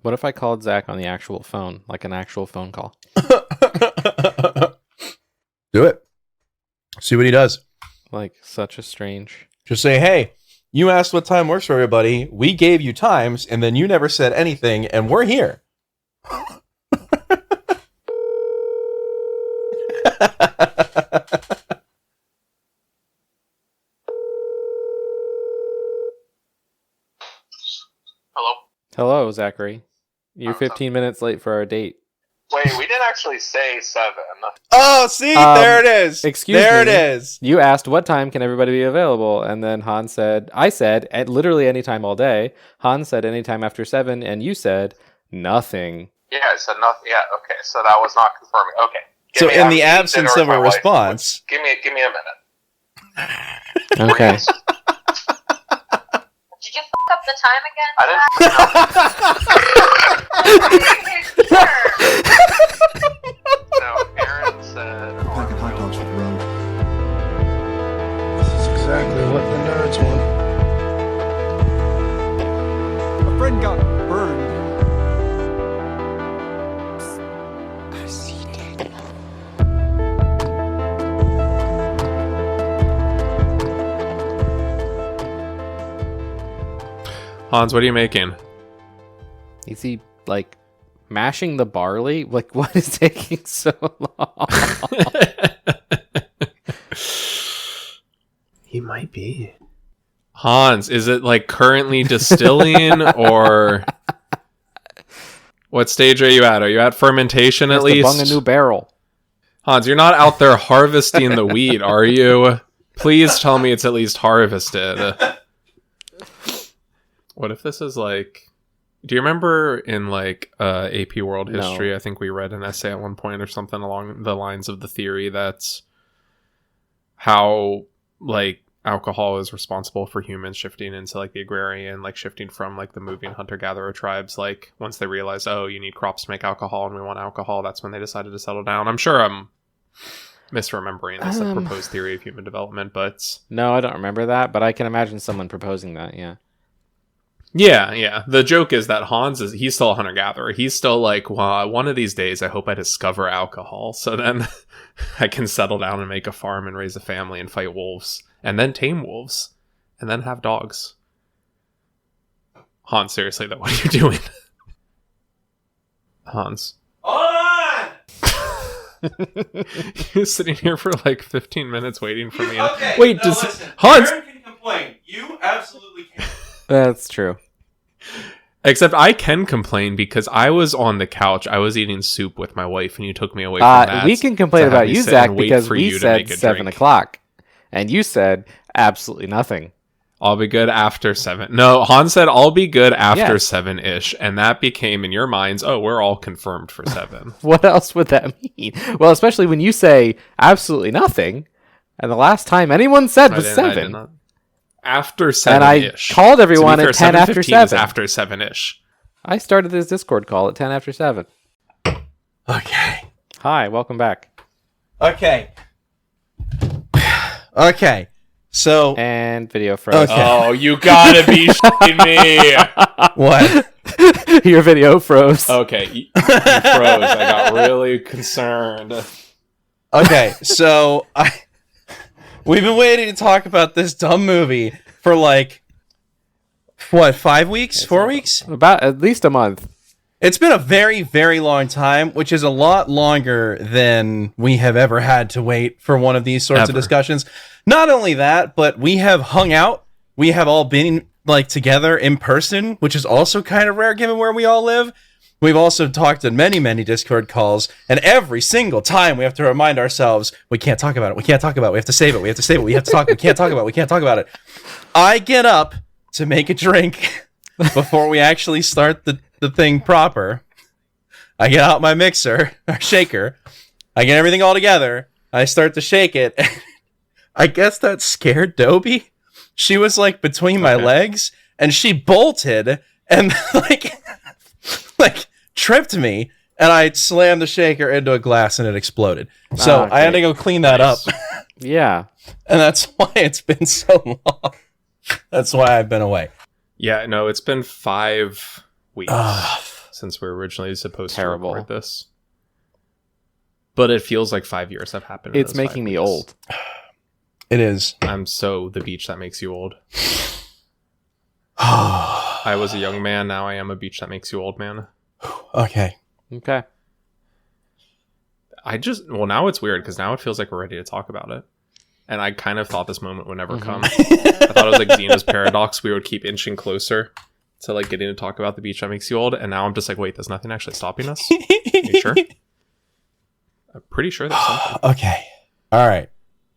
What if I called Zach on the actual phone, like an actual phone call? Do it. See what he does. Like, such a strange... Just say, hey, you asked what time works for everybody. We gave you times, and then you never said anything, and we're here. Hello? Hello, Zachary. You're 15 minutes late for our date. Wait, we didn't actually say 7. Oh, see? There it is. Excuse me. There it is. You asked what time can everybody be available, and then I said, at literally any time all day. Hans said anytime after 7, and you said nothing. Yeah, I said nothing. Yeah, okay, so that was not confirming. Okay. So in the absence of a response... Give me a minute. Okay. Did you fuck up the time again? I didn't... No, Aaron said... Packing hot dogs for the road. This is exactly what the nerds want. A friend got burned. I see dead. Hans, what are you making? Is he, like, mashing the barley? Like, what is taking so long? He might be. Hans, is it, like, currently distilling, or... What stage are you at? Are you at fermentation at least? Bung a new barrel. Hans, you're not out there harvesting the wheat, are you? Please tell me it's at least harvested. What if this is like... Do you remember in like AP World History, No. I think we read an essay at one point or something along the lines of the theory that's how like alcohol is responsible for humans shifting into like the agrarian, like shifting from like the moving hunter-gatherer tribes. Like once they realized, oh, you need crops to make alcohol and we want alcohol, that's when they decided to settle down. I'm sure I'm misremembering this like, proposed theory of human development, but... No, I don't remember that, but I can imagine someone proposing that, yeah. Yeah. The joke is that he's still a hunter-gatherer. He's still like, well, one of these days, I hope I discover alcohol. So then I can settle down and make a farm and raise a family and fight wolves. And then tame wolves. And then have dogs. Hans, seriously, though, what are you doing? Hans. Hold on! You're sitting here for like 15 minutes waiting for me. Okay, Wait, listen. Hans... Aaron can complain. You absolutely can. That's true. Except I can complain because I was on the couch. I was eating soup with my wife, and you took me away from that. We can complain to have about me you, sit Zach, and wait because for we you to said make a 7 drink. o'clock. And you said absolutely nothing. I'll be good after 7. No, Han said I'll be good after Yes. 7-ish. And that became, in your minds, oh, we're all confirmed for 7. What else would that mean? Well, especially when you say absolutely nothing. And the last time anyone said was 7. After And I 7-ish. called everyone to be at fair, 10 after 7:15 is 7. after 7-ish. I started this Discord call at 10 after 7. Okay. Hi, welcome back. Okay. Okay. So... And video froze. Okay. Oh, you gotta be shitting me. What? Your video froze. Okay, you froze. I got really concerned. Okay, so we've been waiting to talk about this dumb movie for like, what, 5 weeks? 4 weeks? About at least a month. It's been a very, very long time, which is a lot longer than we have ever had to wait for one of these sorts of Ever. discussions. Not only that, but we have hung out. We have all been like together in person, which is also kind of rare given where we all live. We've also talked in many, many Discord calls, and every single time we have to remind ourselves, we can't talk about it. We can't talk about it. We have to save it. We have to save it. We have to talk. We can't talk about it. We can't talk about it. I get up to make a drink before we actually start the thing proper. I get out my mixer or shaker. I get everything all together. I start to shake it. I guess that scared Dobie. She was like between my legs and she bolted and like tripped me, and I slammed the shaker into a glass and it exploded. So I had to go clean that up. Yeah. And that's why it's been so long. That's why I've been away. Yeah, no, it's been 5 weeks since we were originally supposed Terrible. to record this. But it feels like 5 years have happened. in It's those making 5 me weeks. old. It is. I'm so the beach that makes you old. Okay. I was a young man, now I am a beach that makes you old, man. Okay. Now it's weird because now it feels like we're ready to talk about it. And I kind of thought this moment would never come. I thought it was like Xena's paradox. We would keep inching closer to like getting to talk about the beach that makes you old. And now I'm just like, wait, there's nothing actually stopping us? Are you sure? I'm pretty sure there's something. Okay. All right.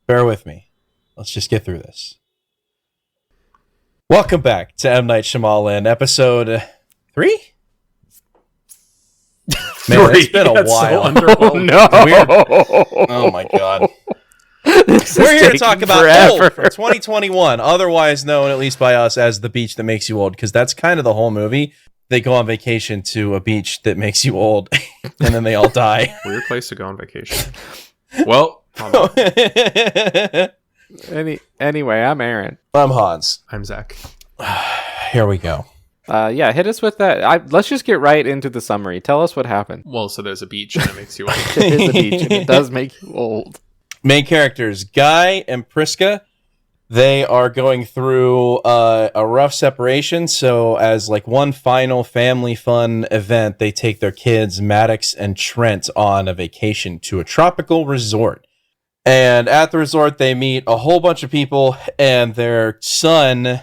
Bear with me. Let's just get through this. Welcome back to M. Night Shyamalan, episode 3? Man, it's been a That's so while. underwhelming. Oh my god. This is We're here to taking talk about forever. Old for 2021, otherwise known, at least by us, as The Beach That Makes You Old, because that's kind of the whole movie. They go on vacation to a beach that makes you old, and then they all die. Weird place to go on vacation. Well, Anyway, I'm Aaron. I'm Hans. I'm Zach. Here we go. Yeah, hit us with that. Let's just get right into the summary. Tell us what happened. Well, so there's a beach and it makes you old. It is a beach, and it does make you old. Main characters, Guy and Priska. They are going through a rough separation, so as like one final family fun event, they take their kids, Maddox and Trent, on a vacation to a tropical resort. And at the resort, they meet a whole bunch of people, and their son,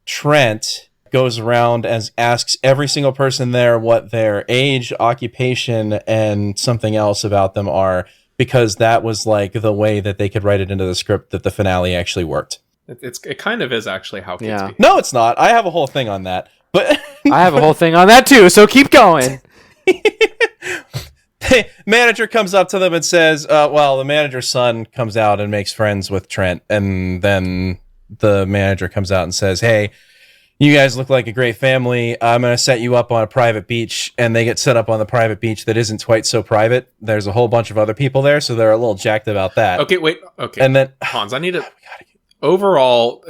Trent, goes around and asks every single person there what their age, occupation, and something else about them are, because that was like the way that they could write it into the script that the finale actually worked. It kind of is actually how kids behave. No, it's not. I have a whole thing on that. But I have a whole thing on that too, so keep going. the manager comes up to them and says, the manager's son comes out and makes friends with Trent. And then the manager comes out and says, hey, you guys look like a great family. I'm going to set you up on a private beach. And they get set up on the private beach that isn't quite so private. There's a whole bunch of other people there, so they're a little jacked about that. Okay, wait. Okay. And then Hans, I need to... Overall,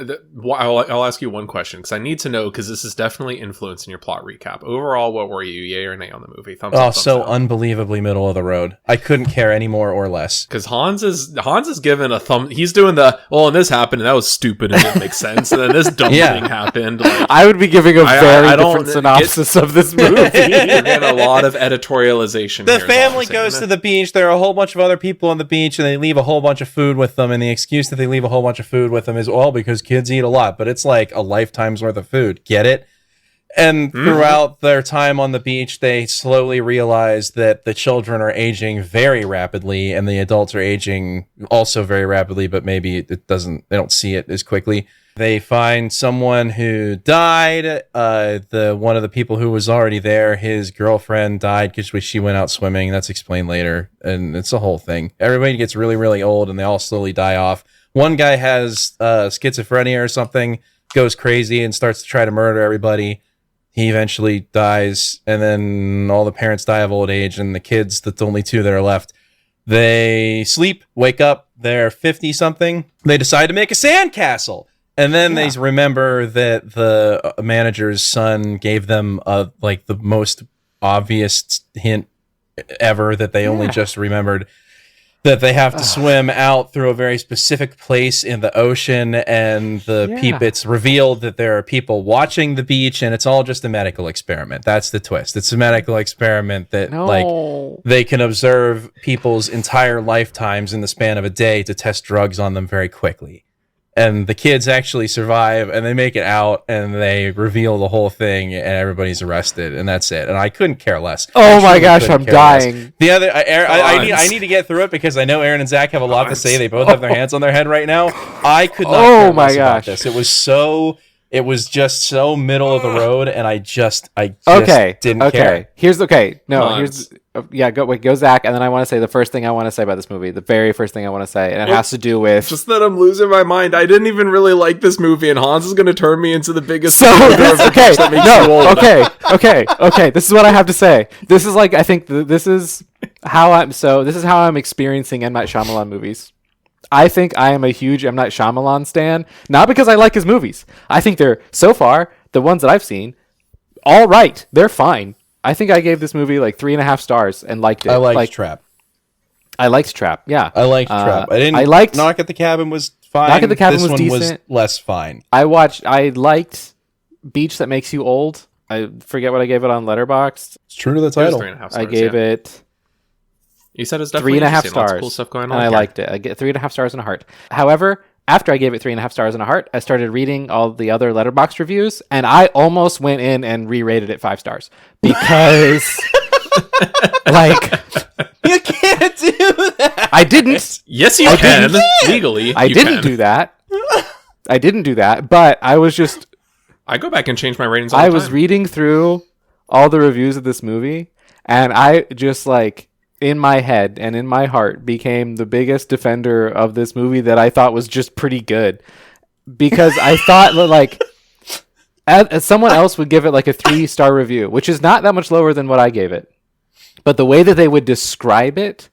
I'll ask you one question because I need to know, because this is definitely influencing your plot recap. Overall, what were you, yay or nay on the movie? Thumbs up, thumbs so down. unbelievably middle of the road. I couldn't care any more or less. Because Hans is given a thumb. He's doing and this happened and that was stupid and didn't make sense. And then this dumb thing happened. Like, I would be giving a very I don't different synopsis of this movie. you're getting a lot of editorialization. The here, is all I'm family saying. goes to the beach. There are a whole bunch of other people on the beach, and they leave a whole bunch of food with them. And the excuse that they leave a whole bunch of food with them is all because kids eat a lot, but it's like a lifetime's worth of food. Get it? And throughout their time on the beach, they slowly realize that the children are aging very rapidly, and the adults are aging also very rapidly, but maybe they don't see it as quickly. They find someone who died. One of the people who was already there, his girlfriend died because she went out swimming. That's explained later, and it's a whole thing. Everybody gets really, really old, and they all slowly die off. One guy has schizophrenia or something, goes crazy and starts to try to murder everybody. He eventually dies, and then all the parents die of old age, and the kids, the only two that are left, they sleep, wake up, they're 50-something. They decide to make a sandcastle. And then they remember that the manager's son gave them the most obvious hint ever that they only just remembered, that they have to swim out through a very specific place in the ocean, and it's revealed that there are people watching the beach, and it's all just a medical experiment. That's the twist. It's a medical experiment that they can observe people's entire lifetimes in the span of a day to test drugs on them very quickly. And the kids actually survive, and they make it out, and they reveal the whole thing, and everybody's arrested, and that's it. And I couldn't care less. Oh my gosh, I'm dying. The other, I need to get through it because I know Aaron and Zach have a lot to say. They both have their hands on their head right now. I could not care less about this. It was just so middle of the road, and I just didn't care. Go Zach, and then I want to say the first thing I want to say about this movie, the very first thing I want to say, and it has to do with just that I'm losing my mind. I didn't even really like this movie, and Hans is going to turn me into the biggest. Okay. This is what I have to say. This is like, I think this is how I'm experiencing M. Night Shyamalan movies. I think I am a huge M. Night Shyamalan stan, not because I like his movies. I think they're, so far, the ones that I've seen, all right. They're fine. I think I gave this movie like 3.5 stars and liked it. I liked like, Trap. I liked Trap. Yeah, I liked Trap. I didn't. I liked Knock at the Cabin was fine. Knock at the Cabin this was one decent. was less fine. I liked Beach That Makes You Old. I forget what I gave it on Letterboxd. It's true to the It was title. 3.5 stars. I gave it You said it's definitely 3.5 interesting. Lots of stars. cool stuff going on. and I here. liked it. I get 3.5 stars and a heart. However, after I gave it 3.5 stars and a heart, I started reading all the other Letterboxd reviews, and I almost went in and re-rated it 5 stars because, like, You can't do that. I didn't. Yes, you I can didn't. legally. I you didn't can. do that. I didn't do that, but I was just. I go back and change my ratings all I the was time. reading through all the reviews of this movie, and I just like in my head and in my heart became the biggest defender of this movie that I thought was just pretty good, because I thought that, like, as someone else would give it like a 3-star review, which is not that much lower than what I gave it, but the way that they would describe it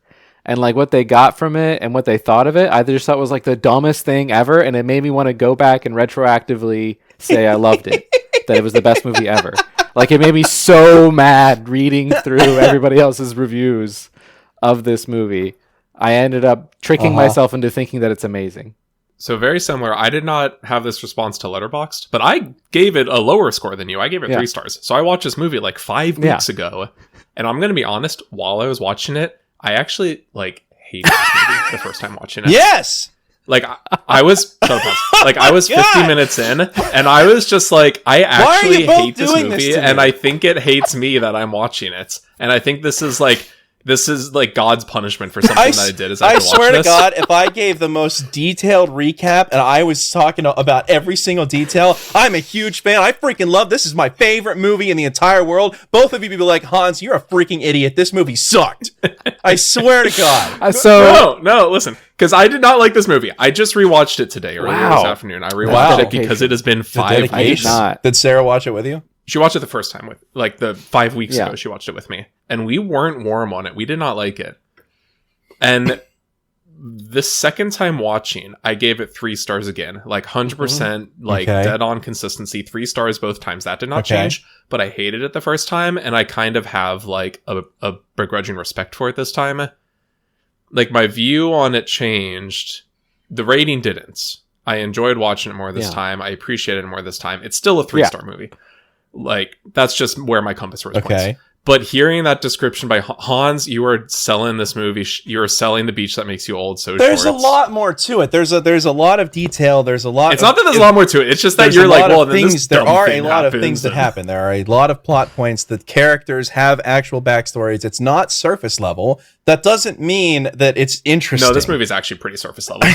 and like what they got from it and what they thought of it, I just thought was like the dumbest thing ever, and it made me want to go back and retroactively say I loved it, that it was the best movie ever. Like, it made me so mad reading through everybody else's reviews of this movie. I ended up tricking myself into thinking that it's amazing. So very similar. I did not have this response to Letterboxd, but I gave it a lower score than you. I gave it 3 stars. So I watched this movie like 5 weeks ago, and I'm gonna be honest. While I was watching it, I actually like hated this movie the first time watching it. Yes. Like I was, like I was 50 minutes in, and I was just like, I are you actually both hate this doing this movie, to me? and I think it hates me that I'm watching it, and I think this is like God's punishment for something that I did. Is I swear to God, if I gave the most detailed recap and I was talking about every single detail, I'm a huge fan. I freaking love this. Is my favorite movie in the entire world. Both of you be like, Hans, you're a freaking idiot. This movie sucked. I swear to God. No, listen, because I did not like this movie. I just rewatched it today, earlier this afternoon. I rewatched it because it has been 5 weeks. Did Sarah watch it with you? She watched it the first time with, like, the 5 weeks ago. She watched it with me, and we weren't warm on it. We did not like it. And the second time watching, I gave it 3 stars again, like 100%, like dead on consistency. 3 stars both times. That did not change, but I hated it the first time, and I kind of have like a begrudging respect for it this time. Like, my view on it changed. The rating didn't. I enjoyed watching it more this time. I appreciated it more this time. It's still a 3-star movie. Like, that's just where my compass was points. But hearing that description by Hans, you are selling this movie. You are selling The Beach That Makes You Old. So there's a lot more to it. There's a lot of detail. There's a lot. It's not that there's a lot more to it. It's just that you're like, well, things. There are a lot of things that happen. There are a lot of plot points. The characters have actual backstories. It's not surface level. That doesn't mean that it's interesting. No, this movie is actually pretty surface level.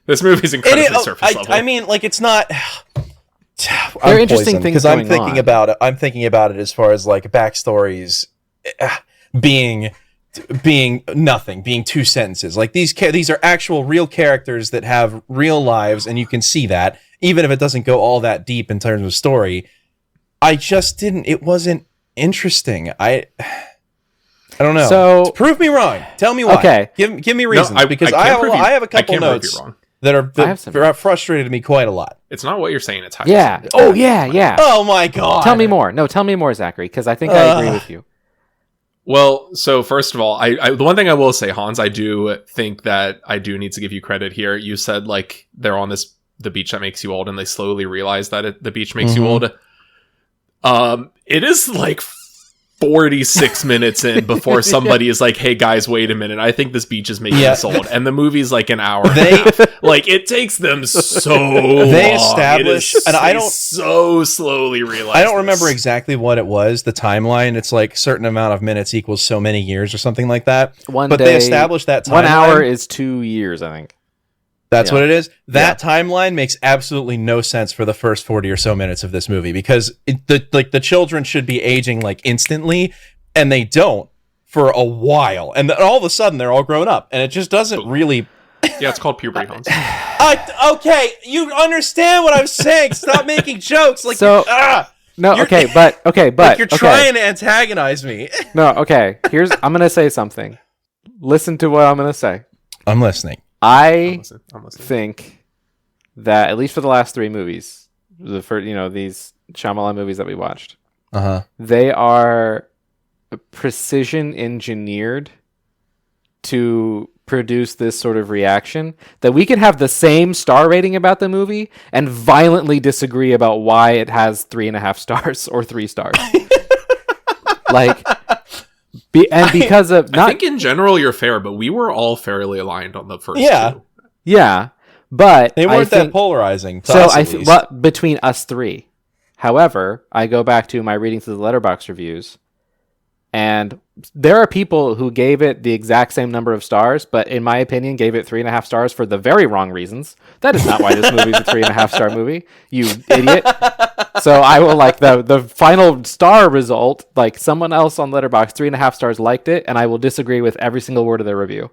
This movie is incredibly surface level. I mean, like, it's not. There are interesting things because I'm thinking about it. I'm thinking about it as far as like backstories being nothing, being 2 sentences. Like, these are actual real characters that have real lives, and you can see that even if it doesn't go all that deep in terms of story. I just didn't. It wasn't interesting. I don't know. So prove me wrong. Tell me why. Okay. Give me reasons, because I have a couple notes that are frustrated me quite a lot. It's not what you're saying. It's how yeah. you're Oh yeah. Oh my God. Tell me more. No, tell me more, Zachary, because I think I agree with you. Well, so first of all, I the one thing I will say, Hans, I do think that I do need to give you credit here. You said, like, they're on the beach that makes you old, and they slowly realize that the beach makes you old. It is like 46 minutes in before somebody is like, hey guys, wait a minute, I think this beach is making us old, and the movie's like an hour. Like, it takes them so they long. Establish, and I don't so slowly realize. I don't remember exactly what it was. The timeline. It's like certain amount of minutes equals so many years or something like that. But they established that timeline. 1 hour is 2 years, I think. That's what it is. That timeline makes absolutely no sense for the first 40 or so minutes of this movie, because the children should be aging like instantly, and they don't for a while, and then all of a sudden they're all grown up, and it just doesn't really. Yeah, it's called puberty, Hans. Okay, you understand what I'm saying? Stop making jokes. Like, No, okay, but like you're trying to antagonize me. No, okay. I'm gonna say something. Listen to what I'm gonna say. I'm listening. I'm listening. Think that, at least for the last 3 movies, these Shyamalan movies that we watched, Uh-huh. They are precision engineered to produce this sort of reaction that we can have the same star rating about the movie and violently disagree about why it has 3.5 stars or 3 stars. Like, because of I think in general you're fair, but we were all fairly aligned on the first two. Yeah, but They weren't that polarizing. So between us three. However, I go back to my reading through the Letterboxd reviews, and there are people who gave it the exact same number of stars, but in my opinion, gave it 3.5 stars for the very wrong reasons. That is not why this movie is a 3.5 star movie, you idiot. So I will like the final star result. Like someone else on Letterboxd, 3.5 stars liked it, and I will disagree with every single word of their review.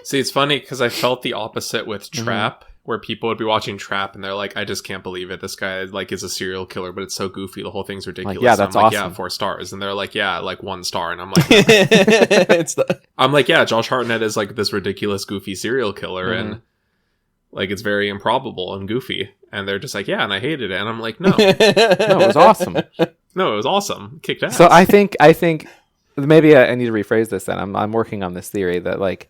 See, it's funny because I felt the opposite with Trap, where people would be watching Trap and they're like, I just can't believe it. This guy like is a serial killer, but it's so goofy. The whole thing's ridiculous. Like, yeah, that's I'm like, awesome. yeah, 4 stars. And they're like, yeah, like 1 star. And I'm like, I'm like, yeah, Josh Hartnett is like this ridiculous, goofy serial killer. And like, it's very improbable and goofy. And they're just like, yeah, and I hated it. And I'm like, no, it was awesome. No, it was awesome. Kicked ass. So I think maybe I need to rephrase this then. I'm working on this theory that like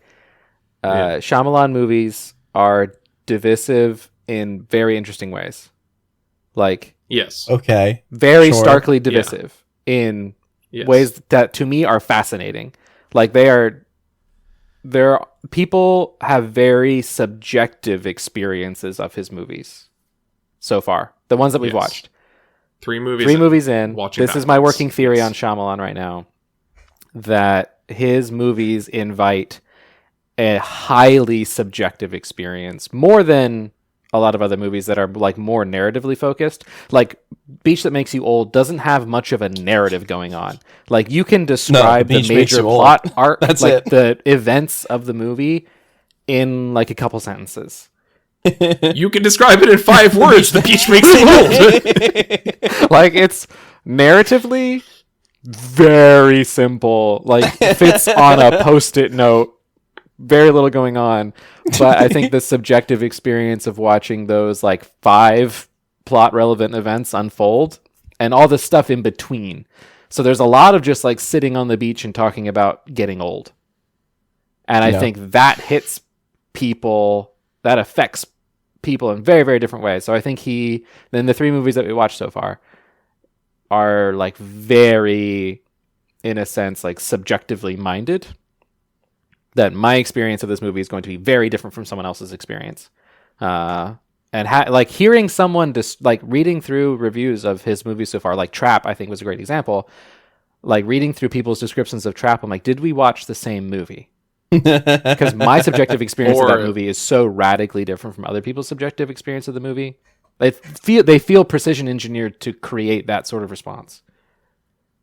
Shyamalan movies are divisive in very interesting ways. Like yes. Okay. Very starkly divisive in ways that to me are fascinating. Like people have very subjective experiences of his movies so far. The ones that we've watched. 3 movies in. This is my working theory on Shyamalan right now. That his movies invite a highly subjective experience, more than a lot of other movies that are like more narratively focused. Like Beach That Makes You Old doesn't have much of a narrative going on. Like you can describe the major plot arc, like the events of the movie in like a couple sentences. You can describe it in 5 words. The Beach Makes You Old. Like it's narratively very simple, like fits on a post-it note, very little going on. But I think the subjective experience of watching those like 5 plot relevant events unfold and all the stuff in between. So there's a lot of just like sitting on the beach and talking about getting old. And I think that hits people, that affects people in very, very different ways. So I think then the 3 movies that we watched so far are like very, in a sense, like subjectively minded. That my experience of this movie is going to be very different from someone else's experience. And like hearing someone like reading through reviews of his movies so far, like Trap, I think was a great example. Like reading through people's descriptions of Trap, I'm like, did we watch the same movie? Because my subjective experience of that movie is so radically different from other people's subjective experience of the movie. They feel precision engineered to create that sort of response.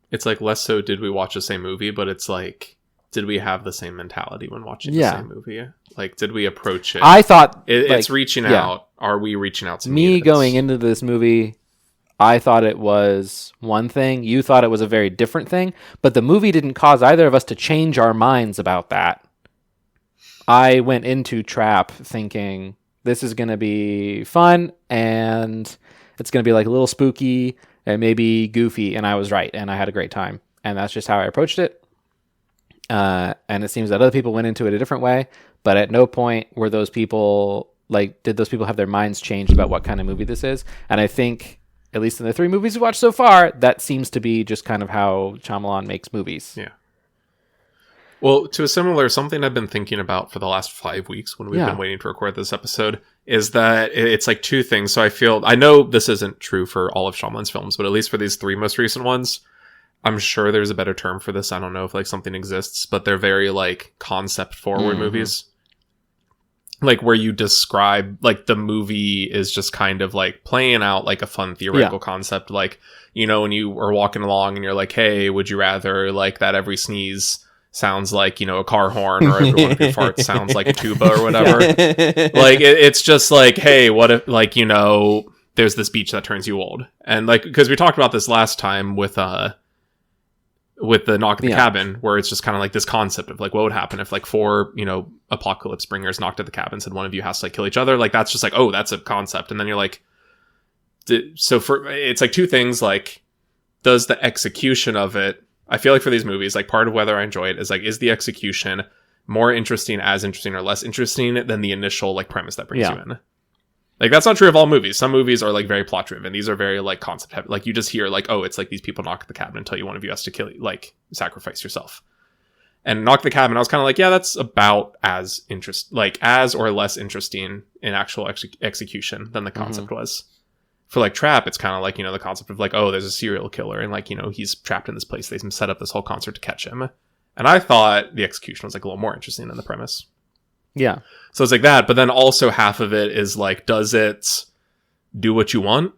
It's like less so did we watch the same movie, but it's like, did we have the same mentality when watching the same movie? Like, did we approach it? I thought it's reaching out. Are we reaching out to me going into this movie? I thought it was one thing. You thought it was a very different thing. But the movie didn't cause either of us to change our minds about that. I went into Trap thinking this is going to be fun and it's going to be like a little spooky and maybe goofy. And I was right. And I had a great time. And that's just how I approached it. And it seems that other people went into it a different way. But at no point were those people like, did those people have their minds changed about what kind of movie this is? And I think, at least in the 3 movies we watched so far, that seems to be just kind of how Shyamalan makes movies. Yeah. Well, to a similar, something I've been thinking about for the last 5 weeks when we've been waiting to record this episode is that it's like 2 things. So I know this isn't true for all of Shyamalan's films, but at least for these 3 most recent ones, I'm sure there's a better term for this. I don't know if like something exists, but they're very like concept forward movies. Like where you describe like the movie is just kind of like playing out like a fun theoretical concept. Like, you know, when you are walking along and you're like, hey, would you rather like that every sneeze sounds like, you know, a car horn, or every one of your farts sounds like a tuba or whatever. Like it's just like, hey, what if like, you know, there's this beach that turns you old. And like, because we talked about this last time with the Knock at the Cabin, where it's just kind of like this concept of like, what would happen if like 4, you know, apocalypse bringers knocked at the cabin, said one of you has to like kill each other. Like that's just like, oh, that's a concept. And then you're like, so for it's like two things, like, does the execution of it, I feel like for these movies, like, part of whether I enjoy it is like, is the execution more interesting, as interesting, or less interesting than the initial like premise that brings you in? Like, that's not true of all movies. Some movies are like very plot driven. These are very like concept heavy. Like, you just hear like, oh, it's like these people knock the cabin and tell you one of you has to kill you, like sacrifice yourself. And Knock the Cabin, I was kind of like, yeah, that's about as as or less interesting in actual execution than the concept was. For like Trap, it's kind of like, you know, the concept of like, oh, there's a serial killer and like, you know, he's trapped in this place. They set up this whole concert to catch him. And I thought the execution was like a little more interesting than the premise. Yeah. So it's like that, but then also half of it is like, does it do what you want?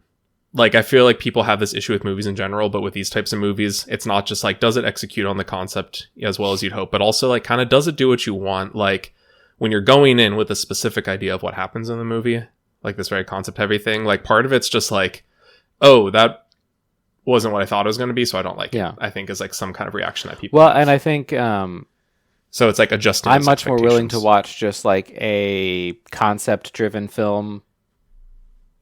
Like, I feel like people have this issue with movies in general, but with these types of movies, it's not just like, does it execute on the concept as well as you'd hope, but also like, kind of, does it do what you want? Like, when you're going in with a specific idea of what happens in the movie, like this very concept heavy thing, like part of it's just like, oh, that wasn't what I thought it was going to be, so I don't like it. I think is like some kind of reaction that people have. And I think so it's like adjusting. I'm much more willing to watch just like a concept driven film.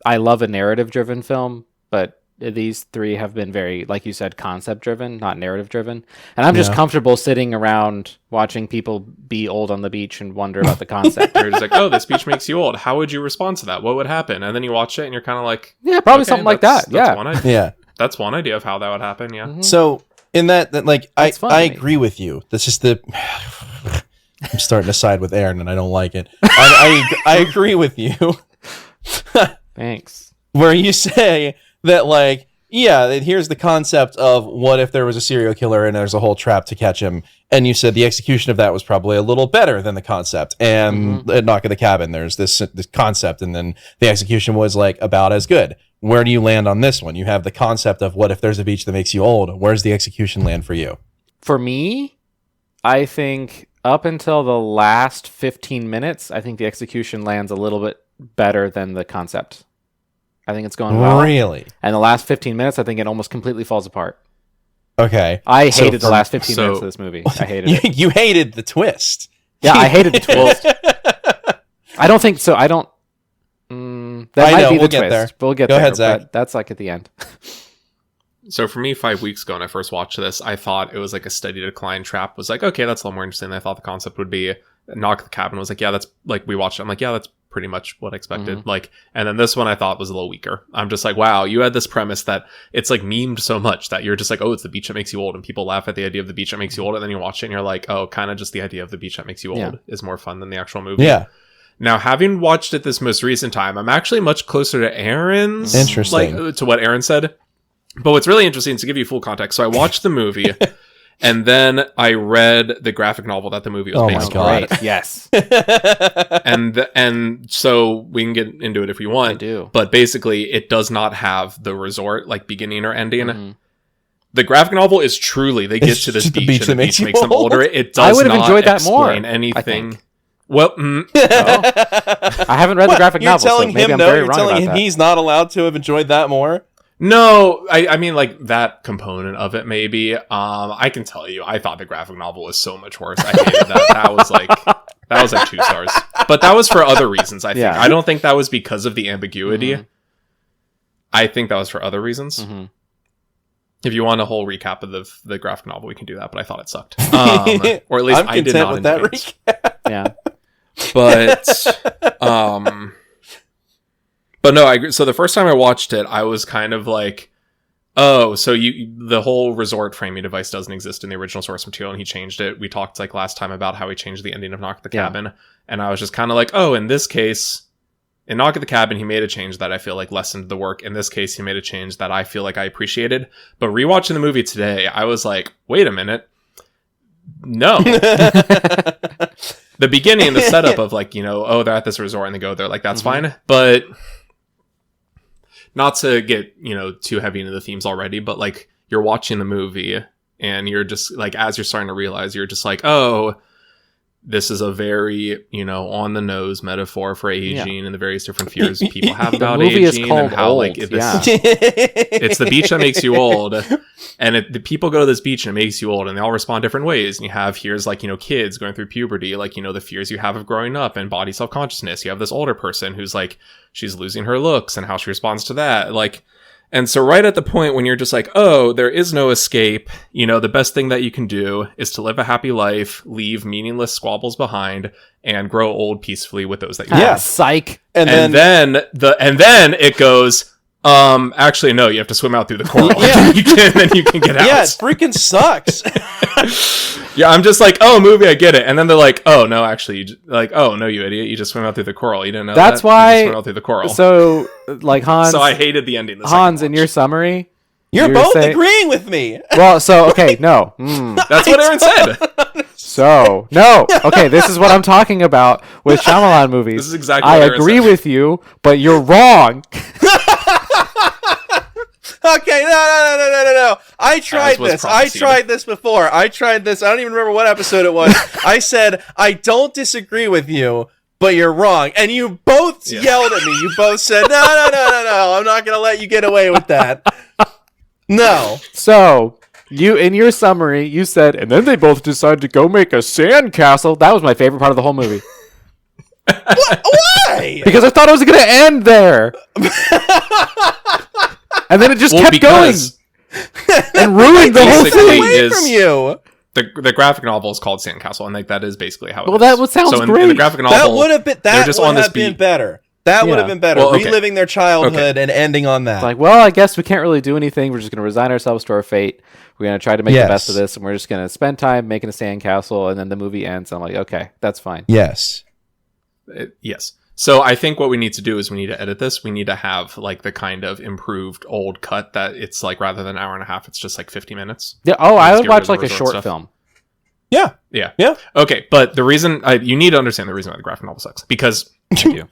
I love a narrative driven film, but these three have been very, like you said, concept driven, not narrative driven. And I'm just comfortable sitting around watching people be old on the beach and wonder about the concept. You're just like, oh, this beach makes you old. How would you respond to that? What would happen? And then you watch it and you're kind of like, yeah, probably something like that. That's one idea. Yeah. That's one idea of how that would happen. Yeah. Mm-hmm. So in that like, That's fun I to me. agree with you. That's just I'm starting to side with Aaron and I don't like it. I agree with you. Thanks. Where you say that, like, yeah, here's the concept of what if there was a serial killer and there's a whole trap to catch him, and you said the execution of that was probably a little better than the concept. And at Knock at the Cabin, there's this concept, and then the execution was like about as good. Where do you land on this one? You have the concept of what if there's a beach that makes you old. Where's the execution land for you? For me, I think up until the last 15 minutes, I think the execution lands a little bit better than the concept. I think it's going well. Really? And the last 15 minutes, I think it almost completely falls apart. Okay. I hated the last 15 minutes of this movie. I hated it. You hated the twist. Yeah, I hated the twist. I don't think so. I don't. That might be the we'll get twist. there. We'll get Go there. ahead, Zach. But that's like at the end. So for me, 5 weeks ago when I first watched this, I thought it was like a steady decline. Trap was like, okay, that's a little more interesting than I thought the concept would be. Knock at the Cabin was like, yeah, that's like, we watched it. I'm like, yeah, that's pretty much what I expected. Like, and then this one I thought was a little weaker. I'm just like, wow, you had this premise that it's like memed so much that you're just like, oh, it's the beach that makes you old, and people laugh at the idea of the beach that makes you old, and then you watch it and you're like, oh, kind of just the idea of the beach that makes you old is more fun than the actual movie. Yeah. Now, having watched it this most recent time, I'm actually much closer to Aaron's. Interesting. Like, to what Aaron said. But what's really interesting, to give you full context, so I watched the movie, and then I read the graphic novel that the movie was based on. Right. Yes. And so we can get into it if we want. I do. But basically, it does not have the resort, like, beginning or ending. The graphic novel is truly, they get to this just the beach, and the beach makes them old. older. It I does would have not enjoyed that more, explain anything. think. Well, I haven't read the graphic You're novel, so telling maybe him I'm no? very You're wrong telling about him that. he's not allowed to have enjoyed that more? no, I mean, like, that component of it, maybe. I can tell you, I thought the graphic novel was so much worse. I hated that. That was like 2 stars. But that was for other reasons, I think. Yeah. I don't think that was because of the ambiguity. I think that was for other reasons. If you want a whole recap of the graphic novel, we can do that, but I thought it sucked. Or at least I'm I did content not with that enjoy it. recap. Yeah. But no, I agree. So the first time I watched it, I was kind of like, oh, so the whole resort framing device doesn't exist in the original source material, and he changed it. We talked like last time about how he changed the ending of Knock at the Cabin, and I was just kind of like, oh, in this case, in Knock at the Cabin, he made a change that I feel like lessened the work. In this case, he made a change that I feel like I appreciated. But rewatching the movie today, I was like, wait a minute. No. The beginning, the setup of like, you know, oh, they're at this resort and they go there, like, that's fine. But not to get, you know, too heavy into the themes already, but like, you're watching the movie and you're just like, as you're starting to realize, you're just like, oh, this is a very, on the nose metaphor for aging and the various different fears people have about movie is aging called and how Old, like this, yeah. it's the beach that makes you old, and the people go to this beach and it makes you old, and they all respond different ways. And you have here's like kids going through puberty, like the fears you have of growing up and body self-consciousness. You have this older person who's like she's losing her looks and how she responds to that, like. And so right at the point when you're just like, oh, there is no escape, the best thing that you can do is to live a happy life, leave meaningless squabbles behind, and grow old peacefully with those that you Yeah. love. Psych. And then it goes, actually no, you have to swim out through the coral. Yeah. Then you can get out. Yeah, it freaking sucks. Yeah, I'm just like, oh, movie, I get it. And then they're like, oh, no, actually, oh, no, you idiot. You just swim out through the coral. You didn't know That's that? why. You just swim out through the coral. So, like Hans. So I hated the ending. Hans, in your summary, You're both saying- agreeing with me. Well, so okay, no. That's what Aaron said. So no. Okay, this is what I'm talking about with Shyamalan movies. This is exactly I what Aaron agree said. with you, but you're wrong. Okay, no. I tried was this. I prophesied. tried this before. I tried this. I don't even remember what episode it was. I said, I don't disagree with you, but you're wrong. And you both yelled at me. You both said, no. I'm not going to let you get away with that. No. So you, in your summary, you said, and then they both decided to go make a sandcastle. That was my favorite part of the whole movie What? Why? because I thought it was going to end there, and then it just kept going and ruined the whole basically thing. Away is- from you. the graphic novel is called Sandcastle, and like that is basically how it Well, is. that sounds so in great. the graphic novel, That would have been. they're That just would on this have been beat. better. That would Yeah. have been better. Well, okay. Reliving their childhood and ending on that. It's like, well, I guess we can't really do anything. We're just going to resign ourselves to our fate. We're going to try to make the best of this, and we're just going to spend time making a sandcastle, and then the movie ends. I'm like, okay, that's fine. Yes. Yes. So I think what we need to do is we need to edit this. We need to have like the kind of improved old cut that it's like rather than an hour and a half, it's just like 50 minutes. Yeah. Oh, I Just would get rid watch of the like a resort short stuff. film. Yeah. Yeah. Yeah. Okay, but the reason you need to understand the reason why the graphic novel sucks because Thank you.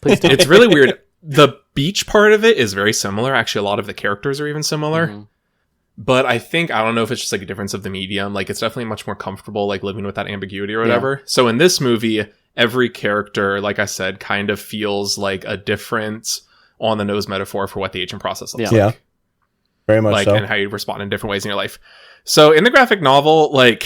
Please don't. it's really weird. The beach part of it is very similar. Actually, a lot of the characters are even similar. Mhm. But I don't know if it's just like a difference of the medium. Like it's definitely much more comfortable like living with that ambiguity or whatever. So in this movie, every character, like I said, kind of feels like a different on the nose metaphor for what the aging process looks Yeah. like. Yeah. Very much Like so. and how you respond in different ways in your life. So in the graphic novel, like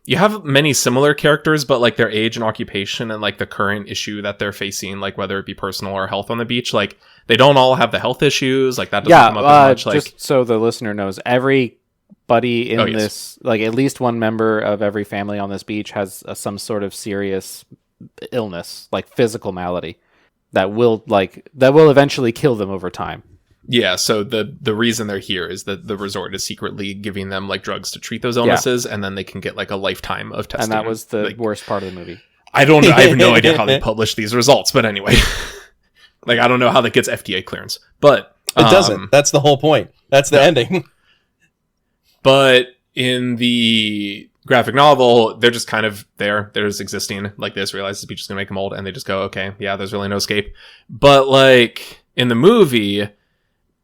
you have many similar characters, but like their age and occupation and like the current issue that they're facing, like whether it be personal or health on the beach, like they don't all have the health issues. Like that doesn't Yeah. come up as much. Like Just so the listener knows, everybody in Oh, yes. this, like at least one member of every family on this beach has some sort of serious illness, like physical malady, that will eventually kill them over time. yeah, so the reason they're here is that the resort is secretly giving them like drugs to treat those illnesses, and then they can get like a lifetime of testing. And that was the like, worst part of the movie. I don't know. I have no idea how they publish these results, but anyway, like I don't know how that gets FDA clearance, but It doesn't. That's the whole point. That's the ending. But in the graphic novel, they're just kind of there. They're just existing like this. Realize the beach is gonna make them old, and they just go, okay, yeah, there's really no escape. But like in the movie,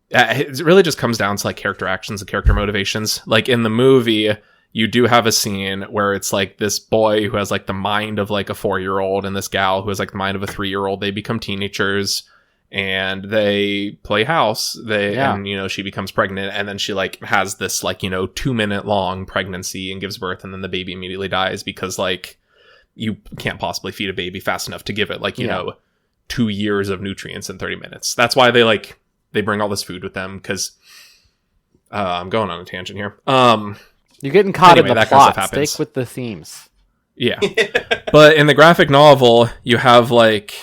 it really just comes down to like character actions and character motivations. Like in the movie, you do have a scene where it's like this boy who has like the mind of like a 4-year-old and this gal who has like the mind of a 3-year-old. They become teenagers and they play house. And she becomes pregnant, and then she like has this like 2-minute long pregnancy and gives birth, and then the baby immediately dies because like you can't possibly feed a baby fast enough to give it like 2 years of nutrients in 30 minutes. That's why they bring all this food with them, because I'm going on a tangent here. You're getting caught Anyway, in the that kind of plot. stuff happens. Stick with the themes. Yeah. But in the graphic novel, you have like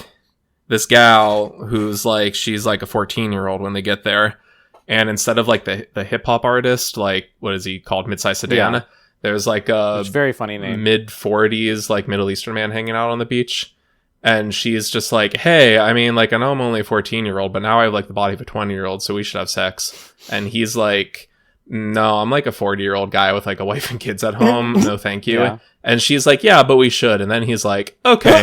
this gal who's like, she's like a 14-year-old when they get there. And instead of like the hip hop artist, like what is he called? Mid-sized sedan. Yeah. There's like a Which is a very funny name. mid-40s like Middle Eastern man hanging out on the beach. And she's just like, hey, I mean, like, I know I'm only a 14-year-old, but now I have like the body of a 20-year-old, so we should have sex. And he's like, no, I'm like a 40-year-old guy with like a wife and kids at home. No, thank you. Yeah. And she's like, yeah, but we should. And then he's like, okay.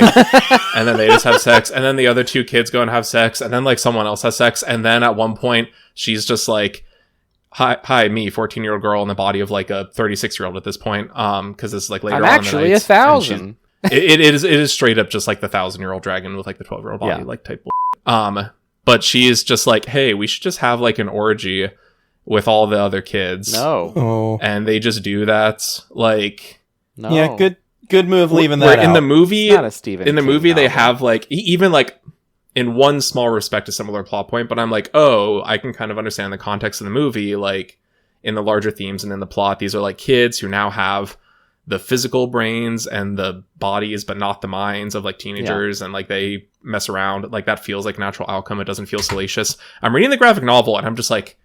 And then they just have sex. And then the other 2 kids go and have sex. And then like someone else has sex. And then at one point, she's just like, hi, me, 14-year-old girl in the body of like a 36-year-old at this point. Because this is like later I'm on in the actually night. 1,000. it is straight up just like the 1,000-year-old dragon with like the 12-year-old body, Yeah. like type. But she is just like, hey, we should just have like an orgy with all the other kids. No. Oh. And they just do that. Like, No. Yeah, good move leaving where that in out. the movie, It's not a Stephen in the King movie they novel. have like even like in one small respect a similar plot point, but I'm like, oh, I can kind of understand the context of the movie, like in the larger themes and in the plot. These are like kids who now have the physical brains and the bodies but not the minds of like teenagers, and like they mess around. Like that feels like a natural outcome. It doesn't feel salacious. I'm reading the graphic novel and I'm just like,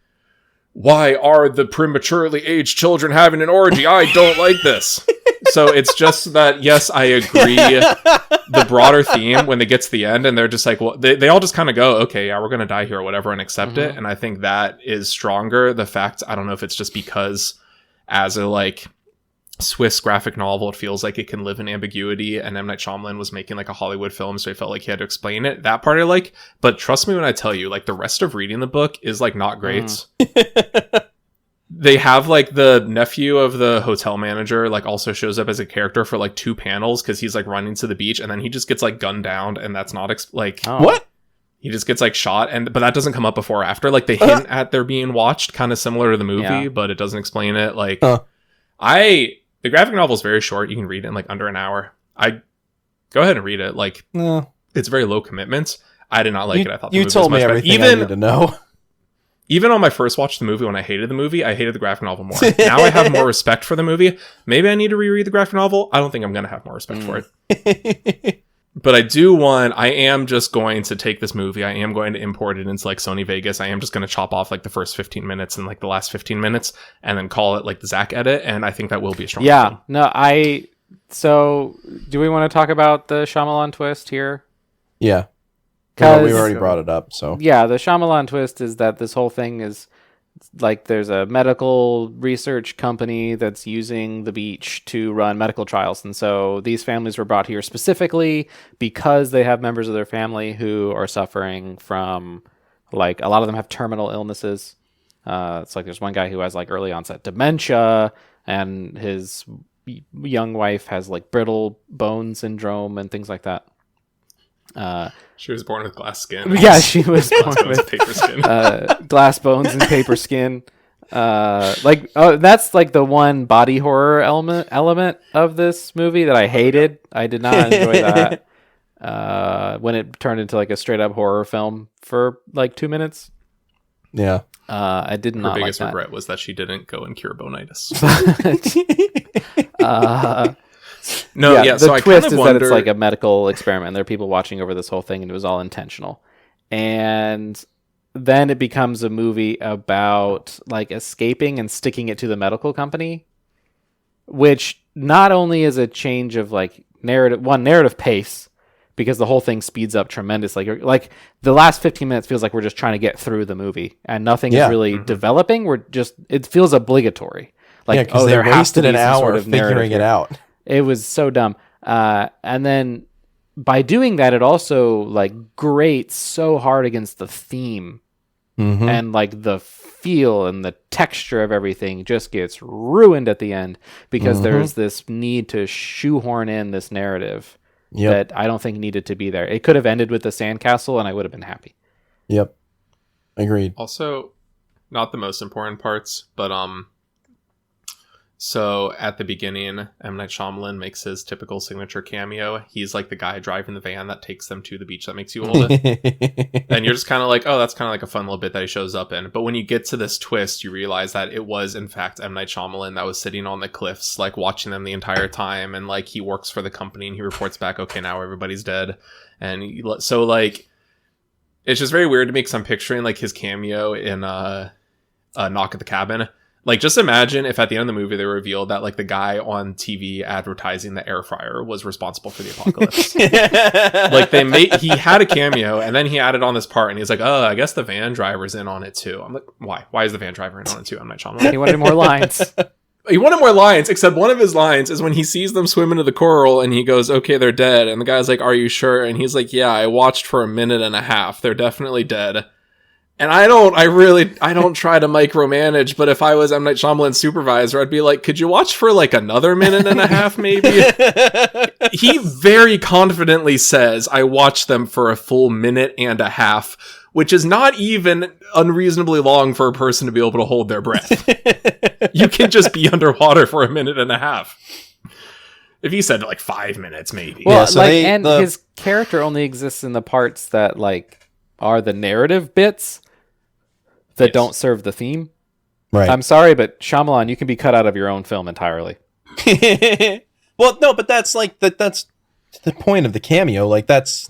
why are the prematurely aged children having an orgy? I don't like this. So it's just that, yes, I agree. The broader theme, when they get to the end and they're just like, well, they all just kind of go, okay, yeah, we're going to die here or whatever and accept it. And I think that is stronger. The fact, I don't know if it's just because as a like Swiss graphic novel, it feels like it can live in ambiguity, and M. Night Shyamalan was making like a Hollywood film, so he felt like he had to explain it. That part I like, but trust me when I tell you, like the rest of reading the book is like not great. They have like the nephew of the hotel manager like also shows up as a character for like 2 panels because he's like running to the beach and then he just gets like gunned down, and that's not Oh. What? he just gets like shot, and but that doesn't come up before or after. Like they hint at there being watched, kind of similar to the movie, Yeah. but it doesn't explain it. Like the graphic novel is very short. You can read it in like under an hour. I go ahead and read it. Like No. it's very low commitment. I did not like it. I thought the You movie told was me much better. everything I need to know. Even on my first watch of the movie, when I hated the movie, I hated the graphic novel more. Now I have more respect for the movie. Maybe I need to reread the graphic novel. I don't think I'm going to have more respect for it. But I am just going to take this movie. I am going to import it into like Sony Vegas. I am just going to chop off like the first 15 minutes and like the last 15 minutes and then call it like the Zach edit. And I think that will be a strong film. No, so do we want to talk about the Shyamalan twist here? Yeah. 'Cause- Well, we already brought it up, so. Yeah, the Shyamalan twist is that this whole thing is like there's a medical research company that's using the beach to run medical trials. And so these families were brought here specifically because they have members of their family who are suffering from, like, a lot of them have terminal illnesses. It's like there's one guy who has like early onset dementia, and his young wife has like brittle bone syndrome and things like that. She was born with glass skin. Yeah, she was Glass born bones, with paper skin. glass bones and paper skin. That's like the one body horror element of this movie that I hated. I did not enjoy that when it turned into like a straight up horror film for like 2 minutes. Yeah. I did Her not like biggest that. regret was that she didn't go and cure bonitis. No, yeah. The So I twist kind is of that wonder. it's like a medical experiment, and there are people watching over this whole thing, and it was all intentional. And then it becomes a movie about like escaping and sticking it to the medical company, which not only is a change of like narrative pace, because the whole thing speeds up tremendously. Like the last 15 minutes feels like we're just trying to get through the movie, and nothing is really developing. It feels obligatory. Like, because they there has to wasted be an some hour sort of narrative figuring it here. out. It was so dumb. And then by doing that, it also like grates so hard against the theme, and like the feel and the texture of everything just gets ruined at the end because there's this need to shoehorn in this narrative that I don't think needed to be there. It could have ended with the sandcastle and I would have been happy. Yep. Agreed. Also, not the most important parts, but so at the beginning, M. Night Shyamalan makes his typical signature cameo. He's like the guy driving the van that takes them to the beach that makes you hold it. And you're just kind of like, oh, that's kind of like a fun little bit that he shows up in. But when you get to this twist, you realize that it was, in fact, M. Night Shyamalan that was sitting on the cliffs, like watching them the entire time. And like he works for the company and he reports back, okay, now everybody's dead. And so like, it's just very weird to me because I'm picturing like his cameo in Knock at the Cabin. Like, just imagine if at the end of the movie they revealed that, like, the guy on TV advertising the air fryer was responsible for the apocalypse. Like, he had a cameo, and then he added on this part, and he's like, oh, I guess the van driver's in on it, too. I'm like, why? Why is the van driver in on it, too? I'm not Shyamalan. He wanted more lines. He wanted more lines, except one of his lines is when he sees them swim into the coral, and he goes, okay, they're dead. And the guy's like, are you sure? And he's like, yeah, I watched for a minute and a half. They're definitely dead. And I don't try to micromanage, but if I was M. Night Shyamalan's supervisor, I'd be like, could you watch for like another minute and a half, maybe? He very confidently says, I watched them for a full minute and a half, which is not even unreasonably long for a person to be able to hold their breath. You can just be underwater for a minute and a half. If he said like 5 minutes, maybe. Well, Yeah, so his character only exists in the parts that like are the narrative bits that don't serve the theme. Right. I'm sorry, but Shyamalan, you can be cut out of your own film entirely. Well, no, but that's like that's the point of the cameo. Like that's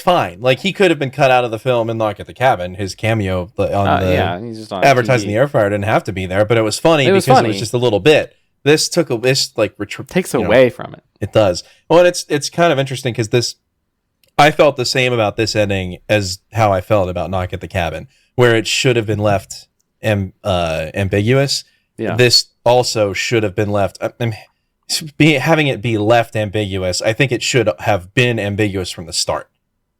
fine. Like he could have been cut out of the film and Knock at the Cabin. His cameo on he's just on advertising TV. the air fryer didn't have to be there, but it was funny It was because funny. it was just a little bit. This Takes away from it. It does. Well, and it's kind of interesting because I felt the same about this ending as how I felt about Knock at the Cabin, where it should have been left ambiguous. Yeah. This also should have been left. Having it be left ambiguous, I think it should have been ambiguous from the start.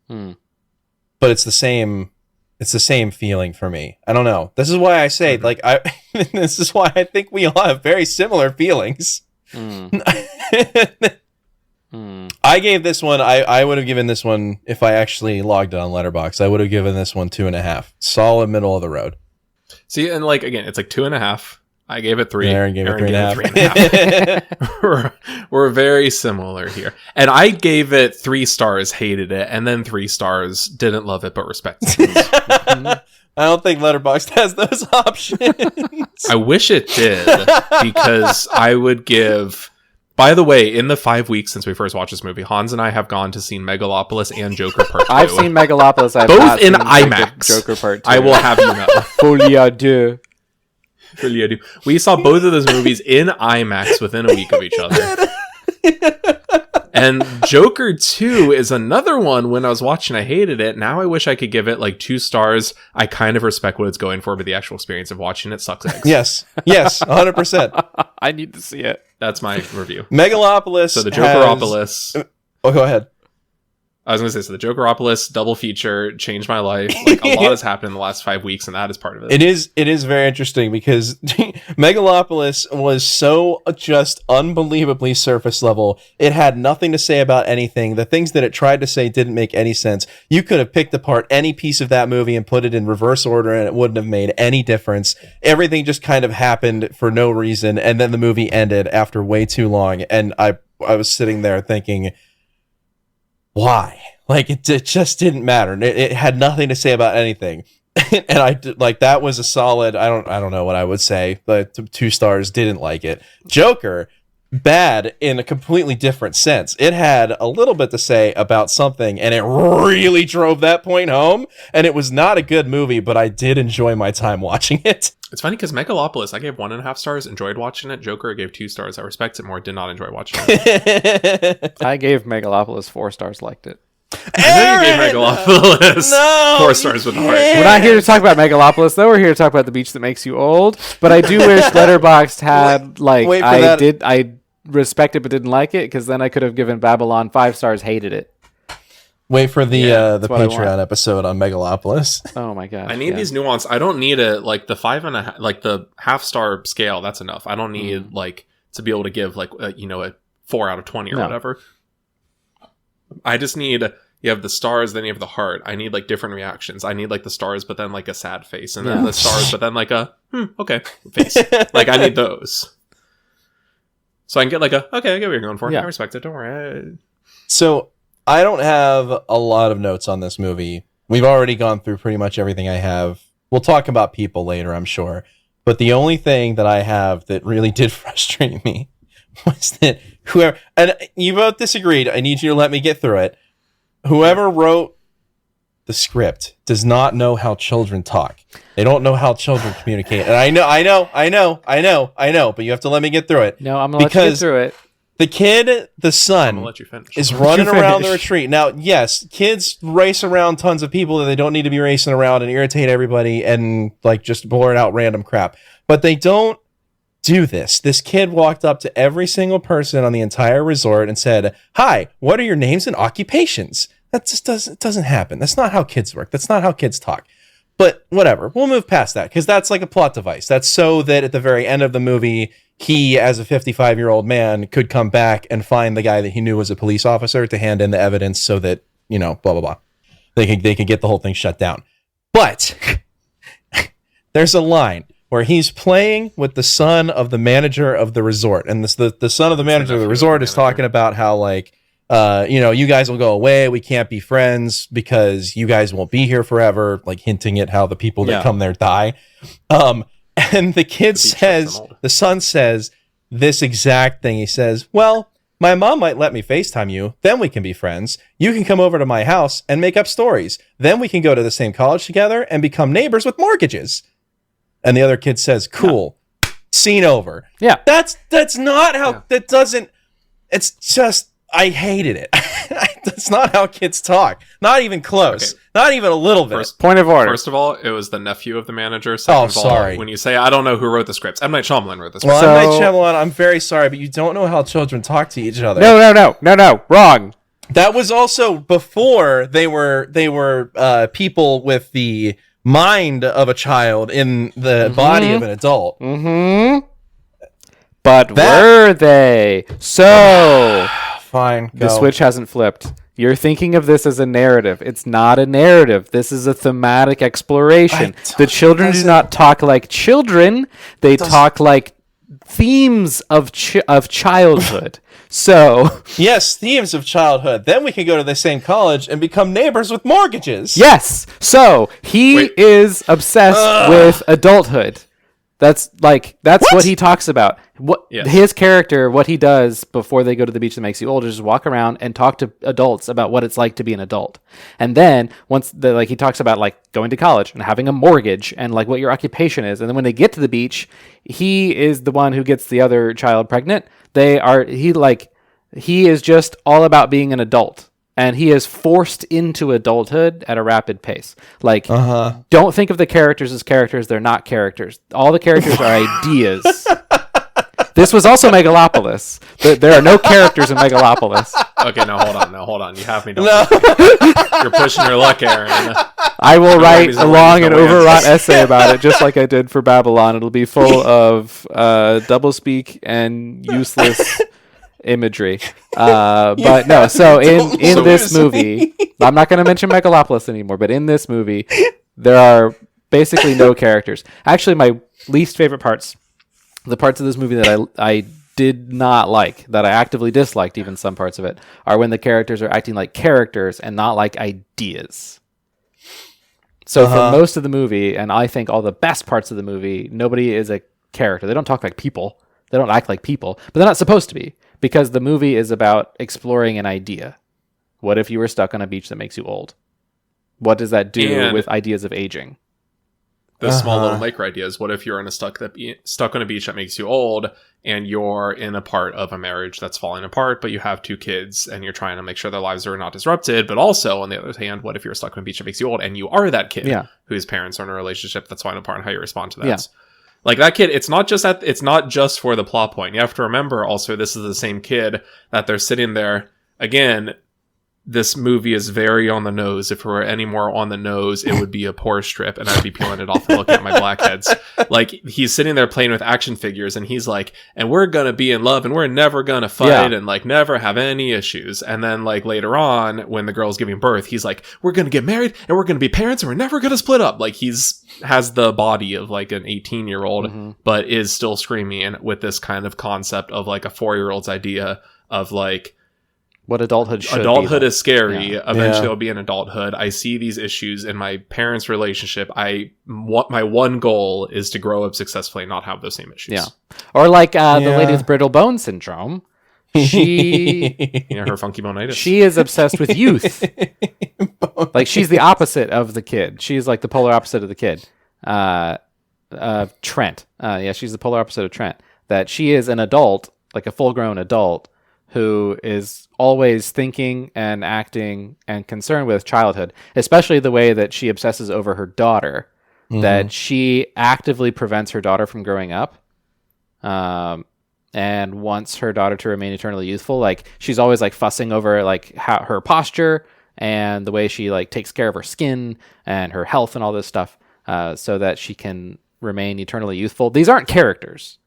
But it's the same. It's the same feeling for me. I don't know. This is why I say, this is why I think we all have very similar feelings. I gave this one, I would have given this one, if I actually logged it on Letterboxd, I would have given this one 2.5. Solid middle of the road. See, and like, again, it's like 2.5. I gave it 3. Aaron gave it 3.5. We're very similar here. And I gave it 3 stars, hated it, and then 3 stars, didn't love it, but respected it. I don't think Letterboxd has those options. I wish it did, because I would give... By the way, in the 5 weeks since we first watched this movie, Hans and I have gone to see Megalopolis and Joker Part 2. I've seen Megalopolis. I've both not in seen IMAX. Joker Part 2. I will have you know. Folie à deux. We saw both of those movies in IMAX within a week of each other. And Joker 2 is another one. When I was watching, I hated it. Now I wish I could give it like 2 stars. I kind of respect what it's going for, but the actual experience of watching it sucks eggs. Yes, 100%. I need to see it. That's my review. Megalopolis. So the Jokeropolis. Oh, go ahead. I was going to say, so the Jokeropolis double feature changed my life. Like, a lot has happened in the last 5 weeks, and that is part of it. It is very interesting because Megalopolis was so just unbelievably surface level. It had nothing to say about anything. The things that it tried to say didn't make any sense. You could have picked apart any piece of that movie and put it in reverse order, and it wouldn't have made any difference. Everything just kind of happened for no reason, and then the movie ended after way too long, and I was sitting there thinking, why? Like it just didn't matter. It had nothing to say about anything, and that was a solid. I don't know what I would say, but 2 stars. Didn't like it. Joker, bad in a completely different sense. It had a little bit to say about something, and it really drove that point home. And it was not a good movie, but I did enjoy my time watching it. It's funny because Megalopolis, I gave 1.5 stars, enjoyed watching it. Joker, I gave 2 stars. I respect it more, did not enjoy watching it. I gave Megalopolis 4 stars, liked it. I know you gave Megalopolis 4 stars with the heart. We're not here to talk about Megalopolis, though. We're here to talk about The Beach That Makes You Old. But I do wish Letterboxd had, I respect it but didn't like it, because then I could have given Babylon 5 stars, hated it. Wait for the that's what I Patreon want. episode on Megalopolis. Oh my god! I need these nuance. I don't need the 5.5, like the half-star scale. That's enough. I don't need like to be able to give like a 4 out of 20 or whatever. I just need, you have the stars, then you have the heart. I need like different reactions. I need like the stars, but then like a sad face, and then the stars, but then like a okay face. Like I need those, so I can get like a okay. I get what you're going for. Yeah. I respect it. Don't worry. So I don't have a lot of notes on this movie. We've already gone through pretty much everything I have. We'll talk about people later, I'm sure. But the only thing that I have that really did frustrate me was that whoever, and you both disagreed, I need you to let me get through it. Whoever wrote the script does not know how children talk. They don't know how children communicate. And I know, but you have to let me get through it. No, I'm gonna let you get through it. The kid, the I'm son, gonna let you finish. is running around the finish. retreat. Now, yes, kids race around tons of people that they don't need to be racing around and irritate everybody and like just blurt out random crap. But they don't do this. This kid walked up to every single person on the entire resort and said, "Hi, what are your names and occupations?" That just doesn't happen. That's not how kids work. That's not how kids talk. But whatever, we'll move past that because that's like a plot device. That's so that at the very end of the movie, he, as a 55-year-old man, could come back and find the guy that he knew was a police officer to hand in the evidence so that, blah, blah, blah. They can get the whole thing shut down. But there's a line where he's playing with the son of the manager of the resort. And the son of the manager of the resort is talking about how, like, you guys will go away. We can't be friends because you guys won't be here forever, like hinting at how the people that come there die. And the kid says, the son says this exact thing. He says, well, my mom might let me FaceTime you. Then we can be friends. You can come over to my house and make up stories. Then we can go to the same college together and become neighbors with mortgages. And the other kid says, cool. Scene over. Yeah. That's not how, that doesn't, it's just, I hated it. That's not how kids talk. Not even close. Okay. Not even a little bit. Point of order. First of all, it was the nephew of the manager. Second of all, sorry. when you say, I don't know who wrote the scripts, M. Night Shyamalan wrote the scripts. Well, So- M. Night Shyamalan, I'm very sorry, but you don't know how children talk to each other. No, wrong. That was also before they were people with the mind of a child in the body of an adult. Mm-hmm. But That- were they? So Fine, the go. switch hasn't flipped. You're thinking of this as a narrative. It's not a narrative. This is a thematic exploration. The children do not talk like children. They talk like themes of childhood. So Yes, themes of childhood. Then we can go to the same college and become neighbors with mortgages. yes. So he Wait. is obsessed with adulthood. That's what he talks about. Yes. His character, what he does before they go to the beach that makes you old is just walk around and talk to adults about what it's like to be an adult. And then he talks about like going to college and having a mortgage and like what your occupation is. And then when they get to the beach, he is the one who gets the other child pregnant. He is just all about being an adult. And he is forced into adulthood at a rapid pace. Like, don't think of the characters as characters. They're not characters. All the characters are ideas. This was also Megalopolis. There are no characters in Megalopolis. Okay, now hold on. You have me. You're pushing your luck, Aaron. I will write Nobody's a aware long there's and no overwrought answers. essay about it, just like I did for Babylon. It'll be full of doublespeak and useless imagery. But no, so in this movie, I'm not going to mention Megalopolis anymore, but in this movie, there are basically no characters. Actually, my least favorite parts, the parts of this movie that I did not like, that I actively disliked, even some parts of it, are when the characters are acting like characters and not like ideas. So for most of the movie, and I think all the best parts of the movie, nobody is a character. They don't talk like people. They don't act like people, but they're not supposed to be, because the movie is about exploring an idea. What if you were stuck on a beach that makes you old? What does that do And- with ideas of aging? The small little micro ideas. What if you're in stuck on a beach that makes you old, and you're in a part of a marriage that's falling apart, but you have two kids, and you're trying to make sure their lives are not disrupted. But also, on the other hand, what if you're stuck on a beach that makes you old, and you are that kid whose parents are in a relationship that's falling apart, and how you respond to that? Yeah. Like that kid, it's not just for the plot point. You have to remember also, this is the same kid that they're sitting there again. This movie is very on the nose. If it were any more on the nose, it would be a porn strip, and I'd be peeling it off and looking at my blackheads. Like, he's sitting there playing with action figures, and he's like, and we're gonna be in love, and we're never gonna fight, and like never have any issues. And then like later on, when the girl's giving birth, he's like, we're gonna get married, and we're gonna be parents, and we're never gonna split up. Like, has the body of like an 18-year-old, but is still screaming with this kind of concept of like a 4-year-old's idea of like, What adulthood should adulthood be is scary. Yeah. Eventually it'll be an adulthood. I see these issues in my parents' relationship. My one goal is to grow up successfully and not have those same issues. Yeah. Or like the lady with brittle bone syndrome. She Her funky bonitis. she is obsessed with youth. Like, she's the opposite of the kid. She's like the polar opposite of the kid. Trent. She's the polar opposite of Trent. That she is an adult, like a full-grown adult, who is always thinking and acting and concerned with childhood, especially the way that she obsesses over her daughter, that she actively prevents her daughter from growing up, and wants her daughter to remain eternally youthful. Like, she's always like fussing over like how her posture and the way she like takes care of her skin and her health and all this stuff. so that she can remain eternally youthful. These aren't characters.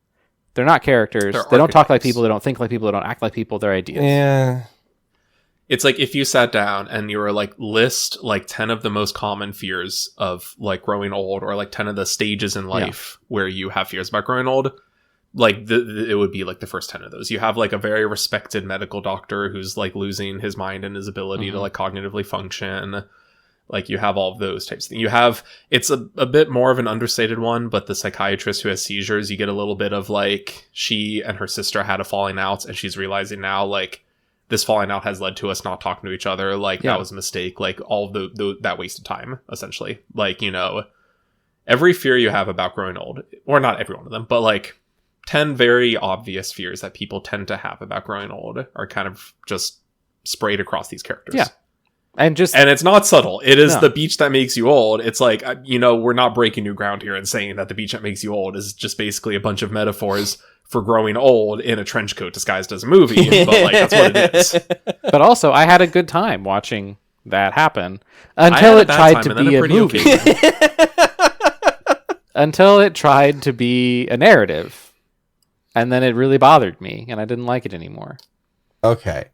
They're not characters. They're They don't talk like archetypes. people. They don't think like people. They don't act like people. They're ideas. Yeah. It's like if you sat down and you were like list like 10 of the most common fears of like growing old, or like 10 of the stages in life where you have fears about growing old, like it would be like the first 10 of those. You have like a very respected medical doctor who's like losing his mind and his ability to like cognitively function. Like you have all of those types of things. You have, it's a bit more of an understated one, but the psychiatrist who has seizures, you get a little bit of like she and her sister had a falling out and she's realizing now like this falling out has led to us not talking to each other. Like that was a mistake. Like all of that wasted time, essentially. Like, you know, every fear you have about growing old, or not every one of them, but like 10 very obvious fears that people tend to have about growing old are kind of just sprayed across these characters. Yeah. And it's not subtle. It is No. the beach that makes you old. It's like, you know, we're not breaking new ground here and saying that the beach that makes you old is just basically a bunch of metaphors for growing old in a trench coat disguised as a movie. But like, that's what it is. but also, I had a good time watching that happen I until had a it bad tried time to and then be a pretty movie. okay time. Until it tried to be a narrative, and then it really bothered me, and I didn't like it anymore. Okay.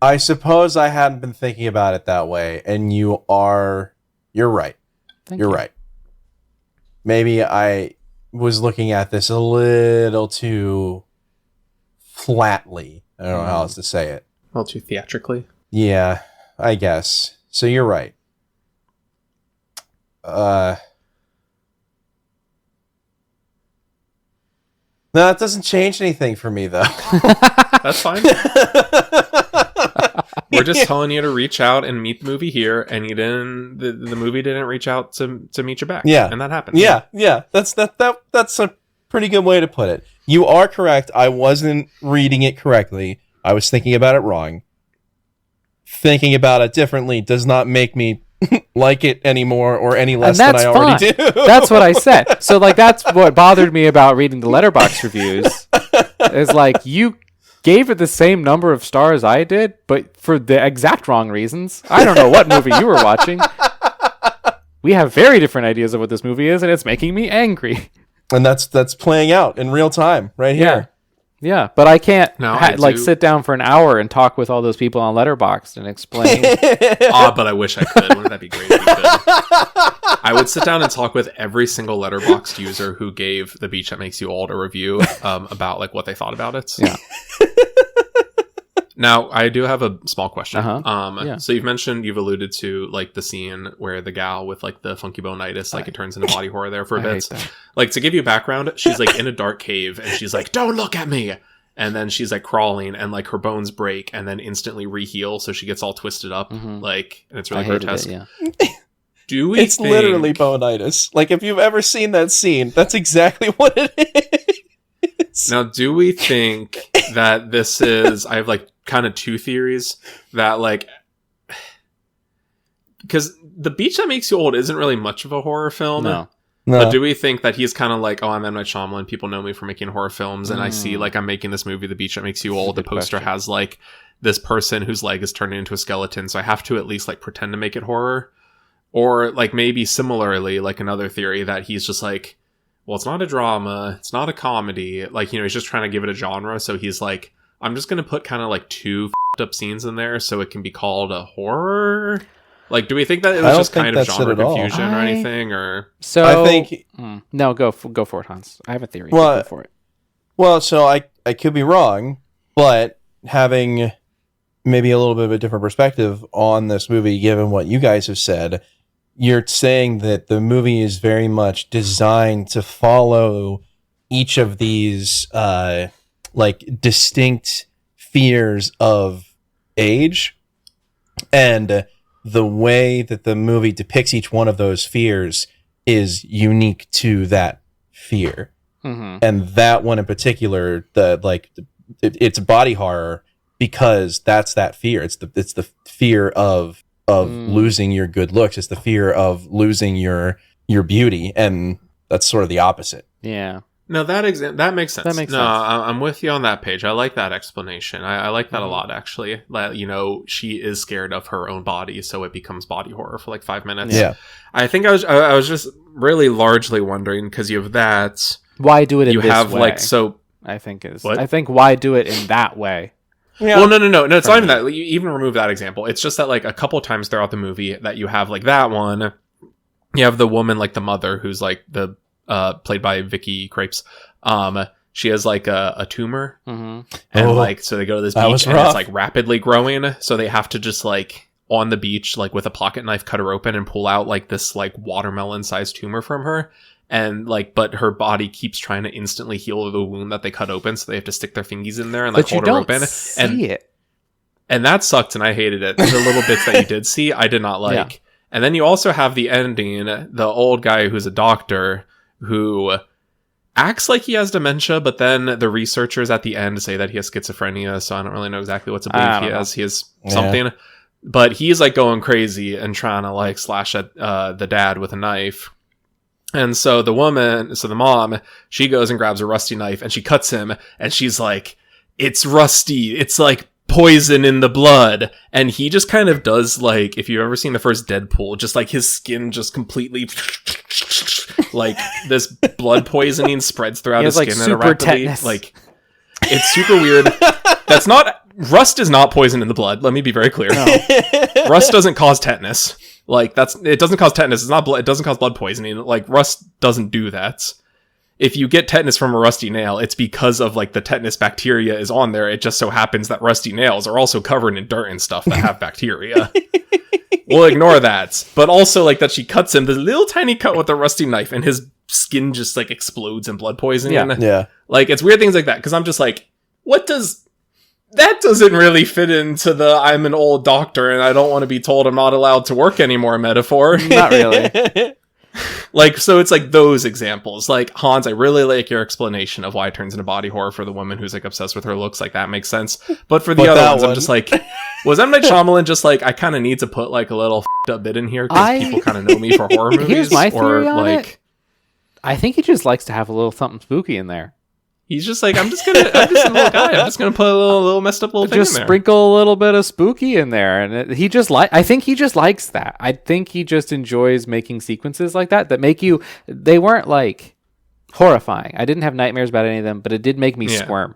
I suppose I hadn't been thinking about it that way, and you're right. Thank You're you. right. Maybe I was looking at this a little too flatly. I don't know how else to say it. Well, too theatrically. Yeah, I guess. So you're right. No, that doesn't change anything for me, though. That's fine. We're just telling you to reach out and meet the movie here, and you didn't. The movie didn't reach out to meet you back. Yeah. And that happened. Yeah. That's a pretty good way to put it. You are correct. I wasn't reading it correctly. I was thinking about it wrong. Thinking about it differently does not make me like it anymore or any less than I already do. That's what I said. So, like, that's what bothered me about reading the Letterboxd reviews. Is like, you gave it the same number of stars I did, but for the exact wrong reasons. I don't know what movie you were watching. We have very different ideas of what this movie is, and it's making me angry. And that's playing out in real time right here. Yeah, but I can't No, I do. sit down for an hour and talk with all those people on Letterboxd and explain. But I wish I could. Wouldn't that be great if we could? I would sit down and talk with every single Letterboxd user who gave The Beach That Makes You Old a review about like what they thought about it. Yeah. Now, I do have a small question. Yeah. So you've alluded to like the scene where the gal with like the funky bonitis, like it turns into body horror there for a I bit. hate that. Like, to give you background, she's like in a dark cave and she's like, "Don't look at me." And then she's like crawling and like her bones break and then instantly reheal. So she gets all twisted up, like, and it's really I hated grotesque. it, yeah. Do we It's literally bonitis. Like, if you've ever seen that scene, that's exactly what it is. Now, do we think that this is... I have, like, kind of two theories that, like... Because The Beach That Makes You Old isn't really much of a horror film. No. But do we think that he's kind of like, oh, I'm M. Night Shyamalan, people know me for making horror films, and I see, like, I'm making this movie, The Beach That Makes You Old. The Good poster question. has, like, this person whose leg is turning into a skeleton, so I have to at least, like, pretend to make it horror. Or, like, maybe similarly, like, another theory that he's just like, well, it's not a drama, it's not a comedy, like, you know, he's just trying to give it a genre, so he's like, I'm just gonna put kind of, like, two f***ed up scenes in there so it can be called a horror? Like, do we think that it I was don't just think kind of that's it genre at all. confusion or anything, or... So I think... no, go for it, Hans. I have a theory. Well, Go for it. Well, so I could be wrong, but having maybe a little bit of a different perspective on this movie, given what you guys have said, you're saying that the movie is very much designed to follow each of these like distinct fears of age, and the way that the movie depicts each one of those fears is unique to that fear. Mm-hmm. And that one in particular, it's body horror because that's that fear. It's the fear of losing your good looks. It's the fear of losing your beauty, and that's sort of the opposite. Yeah. No, that makes sense. That makes no, sense. I'm with you on that page. I like that explanation. I like that a lot, actually. You know, she is scared of her own body, so it becomes body horror for like 5 minutes. Yeah. I think I was just really largely wondering, because you have that. Why do it in You this have way? like so. I think What? I think why do it in that way? Yeah. Well, no. It's not even that. You even remove that example. It's just that like a couple times throughout the movie that you have like that one. You have the woman, like the mother, who's like the played by Vicky Krieps. She has like a tumor, and like so they go to this That was beach and rough. it's like rapidly growing. So they have to just like on the beach, like with a pocket knife, cut her open and pull out like this like watermelon-sized tumor from her. And like, but her body keeps trying to instantly heal the wound that they cut open, so they have to stick their fingies in there and like But you hold her don't open. see it. And that sucked, and I hated it. The little bits that you did see, I did not like. Yeah. And then you also have the ending, the old guy who's a doctor who acts like he has dementia, but then the researchers at the end say that he has schizophrenia, so I don't really know exactly what to believe he has. He has something. But he's like going crazy and trying to like slash at the dad with a knife. And so the mom, she goes and grabs a rusty knife and she cuts him, and she's like, "It's rusty. It's like poison in the blood." And he just kind of does like, if you've ever seen the first Deadpool, just like his skin just completely like this blood poisoning spreads throughout his has, skin like, in a super rapidly tetanus. like it's super weird. That's not rust is not poison in the blood. Let me be very clear. Rust doesn't cause tetanus. Like it doesn't cause tetanus. It's not blood. It doesn't cause blood poisoning. Like rust doesn't do that. If you get tetanus from a rusty nail, it's because of like the tetanus bacteria is on there. It just so happens that rusty nails are also covered in dirt and stuff that have bacteria. We'll ignore that. But also like that she cuts him, the little tiny cut with the rusty knife, and his skin just like explodes in blood poisoning. Yeah. Like it's weird things like that, because I'm just like, that doesn't really fit into the I'm an old doctor and I don't want to be told I'm not allowed to work anymore metaphor. Not really. Like, so it's like those examples. Like, Hans, I really like your explanation of why it turns into body horror for the woman who's like obsessed with her looks. Like, that makes sense. But for the other ones, I'm just like, was M. Night Shyamalan just like, I kind of need to put like a little up bit in here because people kind of know me for horror movies? Here's my theory on like, it. I think he just likes to have a little something spooky in there. he's just like, I'm just a little guy. I'm just gonna put a little messed up little thing Just in there. sprinkle a little bit of spooky in there, and I think he just likes that. I think he just enjoys making sequences like that make you. They weren't like horrifying. I didn't have nightmares about any of them, but it did make me squirm.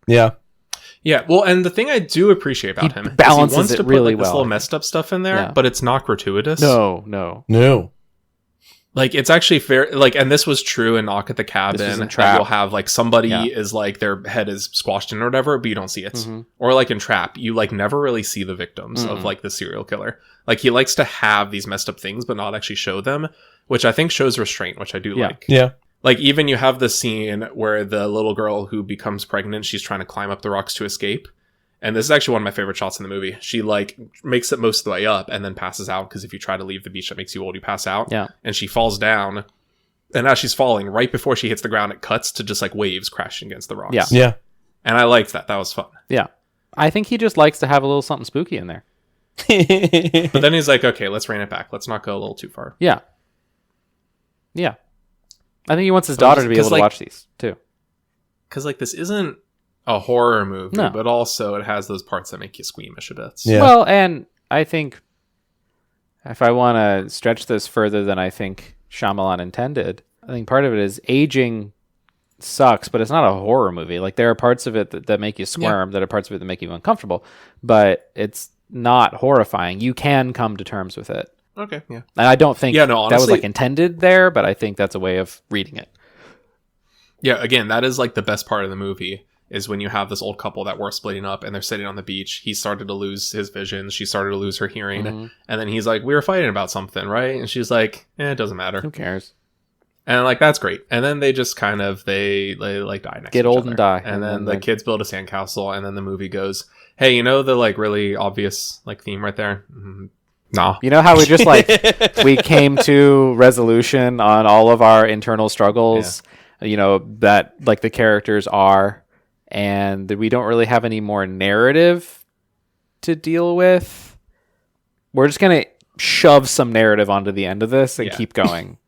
Yeah. Yeah, well, and the thing I do appreciate about him balances is he wants it to put really like, this well. little messed up stuff in there, Yeah. but it's not gratuitous. No. Like, it's actually fair. Like, and this was true in Knock at the Cabin. This is in that Trap. You'll have like somebody Yeah. is like their head is squashed in or whatever, but you don't see it. Mhm. Or like in Trap, you like never really see the victims of like the serial killer. Like, he likes to have these messed up things, but not actually show them, which I think shows restraint, which I do like. Yeah. Like, even you have the scene where the little girl who becomes pregnant, she's trying to climb up the rocks to escape. And this is actually one of my favorite shots in the movie. She like makes it most of the way up and then passes out, because if you try to leave the beach that makes you old, you pass out. Yeah. And she falls down. And as she's falling, right before she hits the ground, it cuts to just like waves crashing against the rocks. Yeah. Yeah. And I liked that. That was fun. Yeah. I think he just likes to have a little something spooky in there. But then he's like, okay, let's rein it back. Let's not go a little too far. Yeah. I think he wants his But daughter just- to be able 'cause, to like- watch these too. Because like this isn't a horror movie, No. but also it has those parts that make you squeamish a bit. Yeah. Well, and I think if I want to stretch this further than I think Shyamalan intended, I think part of it is aging sucks, but it's not a horror movie. Like, there are parts of it that make you squirm, that are parts of it that make you uncomfortable, but it's not horrifying. You can come to terms with it. Okay, yeah. And I don't think that was honestly- like intended there, but I think that's a way of reading it. Yeah, again, that is like the best part of the movie, is when you have this old couple that were splitting up and they're sitting on the beach. He started to lose his vision. She started to lose her hearing. Mhm. And then he's like, we were fighting about something, right? And she's like, it doesn't matter. Who cares? And like, that's great. And then they just kind of, they like die next Get to each old other. and die. And And then then the they- kids build a sandcastle. And then the movie goes, hey, you know the like really obvious like theme right there? Nah. You know how we just like we came to resolution on all of our internal struggles, you know, that like the characters are, and that we don't really have any more narrative to deal with. We're just gonna shove some narrative onto the end of this and Yeah. keep going.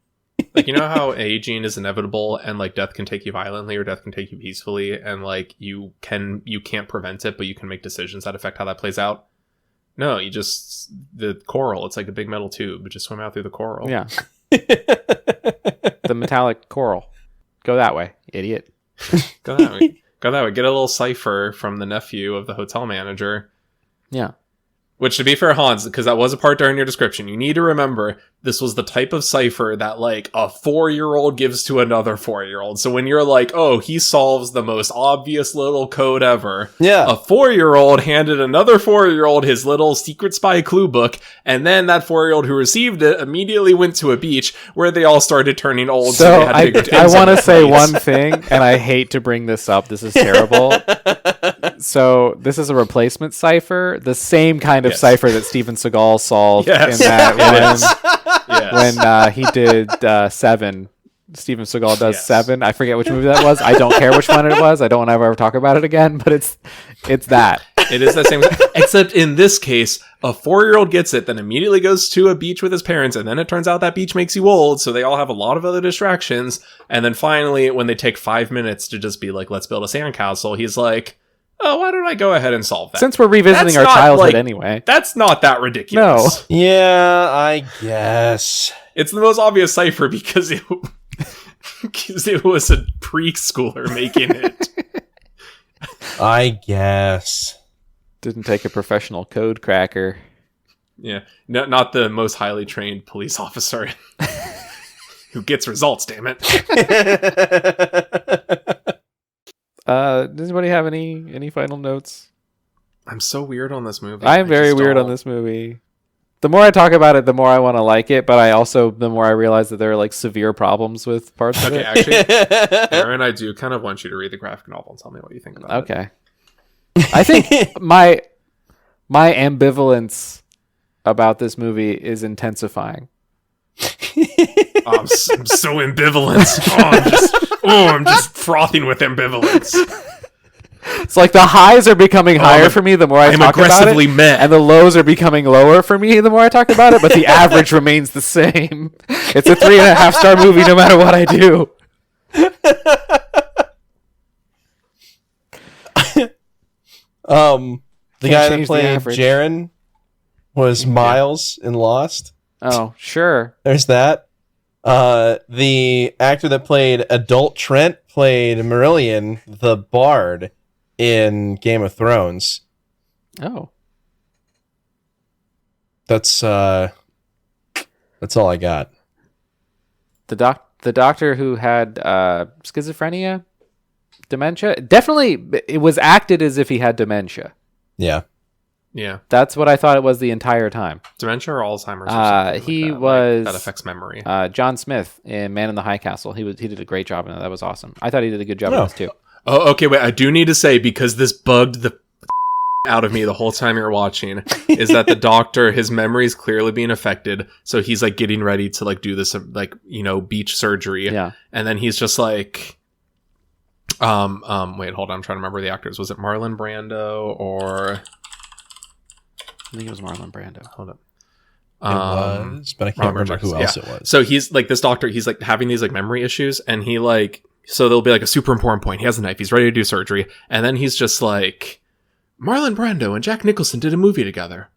Like, you know how aging is inevitable and like death can take you violently or death can take you peacefully, and like you can't prevent it, but you can make decisions that affect how that plays out. No, you just the coral. It's like a big metal tube. Just swim out through the coral. Yeah. The metallic coral. Go that way, idiot. Go that way. Go that way. Get a little cipher from the nephew of the hotel manager. Yeah. Which, to be fair, Hans, because that was a part during your description, you need to remember this was the type of cipher that, like, a 4-year-old gives to another 4-year-old. So when you're like, oh, he solves the most obvious little code ever, Yeah. a 4-year-old handed another 4-year-old his little secret spy clue book, and then that 4-year-old who received it immediately went to a beach where they all started turning old. So So they had I bigger want things on to their say plates. one thing, and I hate to bring this up. This is terrible. So this is a replacement cipher, the same kind of Yes. cipher that Steven Seagal solved Yes. in that Yes. when he did Seven. Steven Seagal does Yes. Seven. I forget which movie that was. I don't care which one it was. I don't want to ever talk about it again. But it's that. It is that same, except in this case, a 4-year-old gets it, then immediately goes to a beach with his parents, and then it turns out that beach makes you old, so they all have a lot of other distractions, and then finally, when they take 5 minutes to just be like, let's build a sandcastle, he's like, oh, why don't I go ahead and solve that? Since we're revisiting That's our not, childhood like- anyway. That's not that ridiculous. Yeah, I guess. It's the most obvious cipher because it was a preschooler making it. I guess. Didn't take a professional code cracker. Yeah, no, not the most highly trained police officer who gets results, damn it. Does anybody have any final notes? I'm so weird on this movie. I am very just weird on don't- this movie. The more I talk about it, the more I want to like it, but the more I realize that there are like severe problems with parts of Okay, it. actually, Aaron, I do kind of want you to read the graphic novel and tell me what you think about it. Okay. I think my ambivalence about this movie is intensifying. Oh, I'm so ambivalent. I'm just frothing with ambivalence. It's like the highs are becoming higher for me the more I I'm talk about aggressively it, mad. and the lows are becoming lower for me the more I talk about it, but the average remains the same. It's a 3.5-star movie no matter what I do. The Can't guy that change the played average. Jaren was Miles in Lost. Oh, sure. There's that. The actor that played Adult Trent played Marillion, the Bard, in Game of Thrones. Oh. That's all I got. The doctor who had schizophrenia, dementia, definitely it was acted as if he had dementia. Yeah. Yeah, That's what I thought it was the entire time. dementia or Alzheimer's. Or something He like that. was that affects memory. John Smith in Man in the High Castle. He did a great job in that. That was awesome. I thought he did a good job in Oh. this too. Oh, okay. Wait, I do need to say, because this bugged the out of me the whole time you're watching, is that the doctor, his memory is clearly being affected, so he's like getting ready to like do this like, you know, beach surgery. Yeah. And then he's just like, wait, hold on, I'm trying to remember the actors. Was it Marlon Brando or? I think it was Marlon Brando. Hold up. It was, but I can't Robert remember who Jackson, else yeah. it was. So he's like, this doctor, he's like having these like memory issues, and he like, so there'll be like a super important point. He has a knife, he's ready to do surgery, and then he's just like, Marlon Brando and Jack Nicholson did a movie together.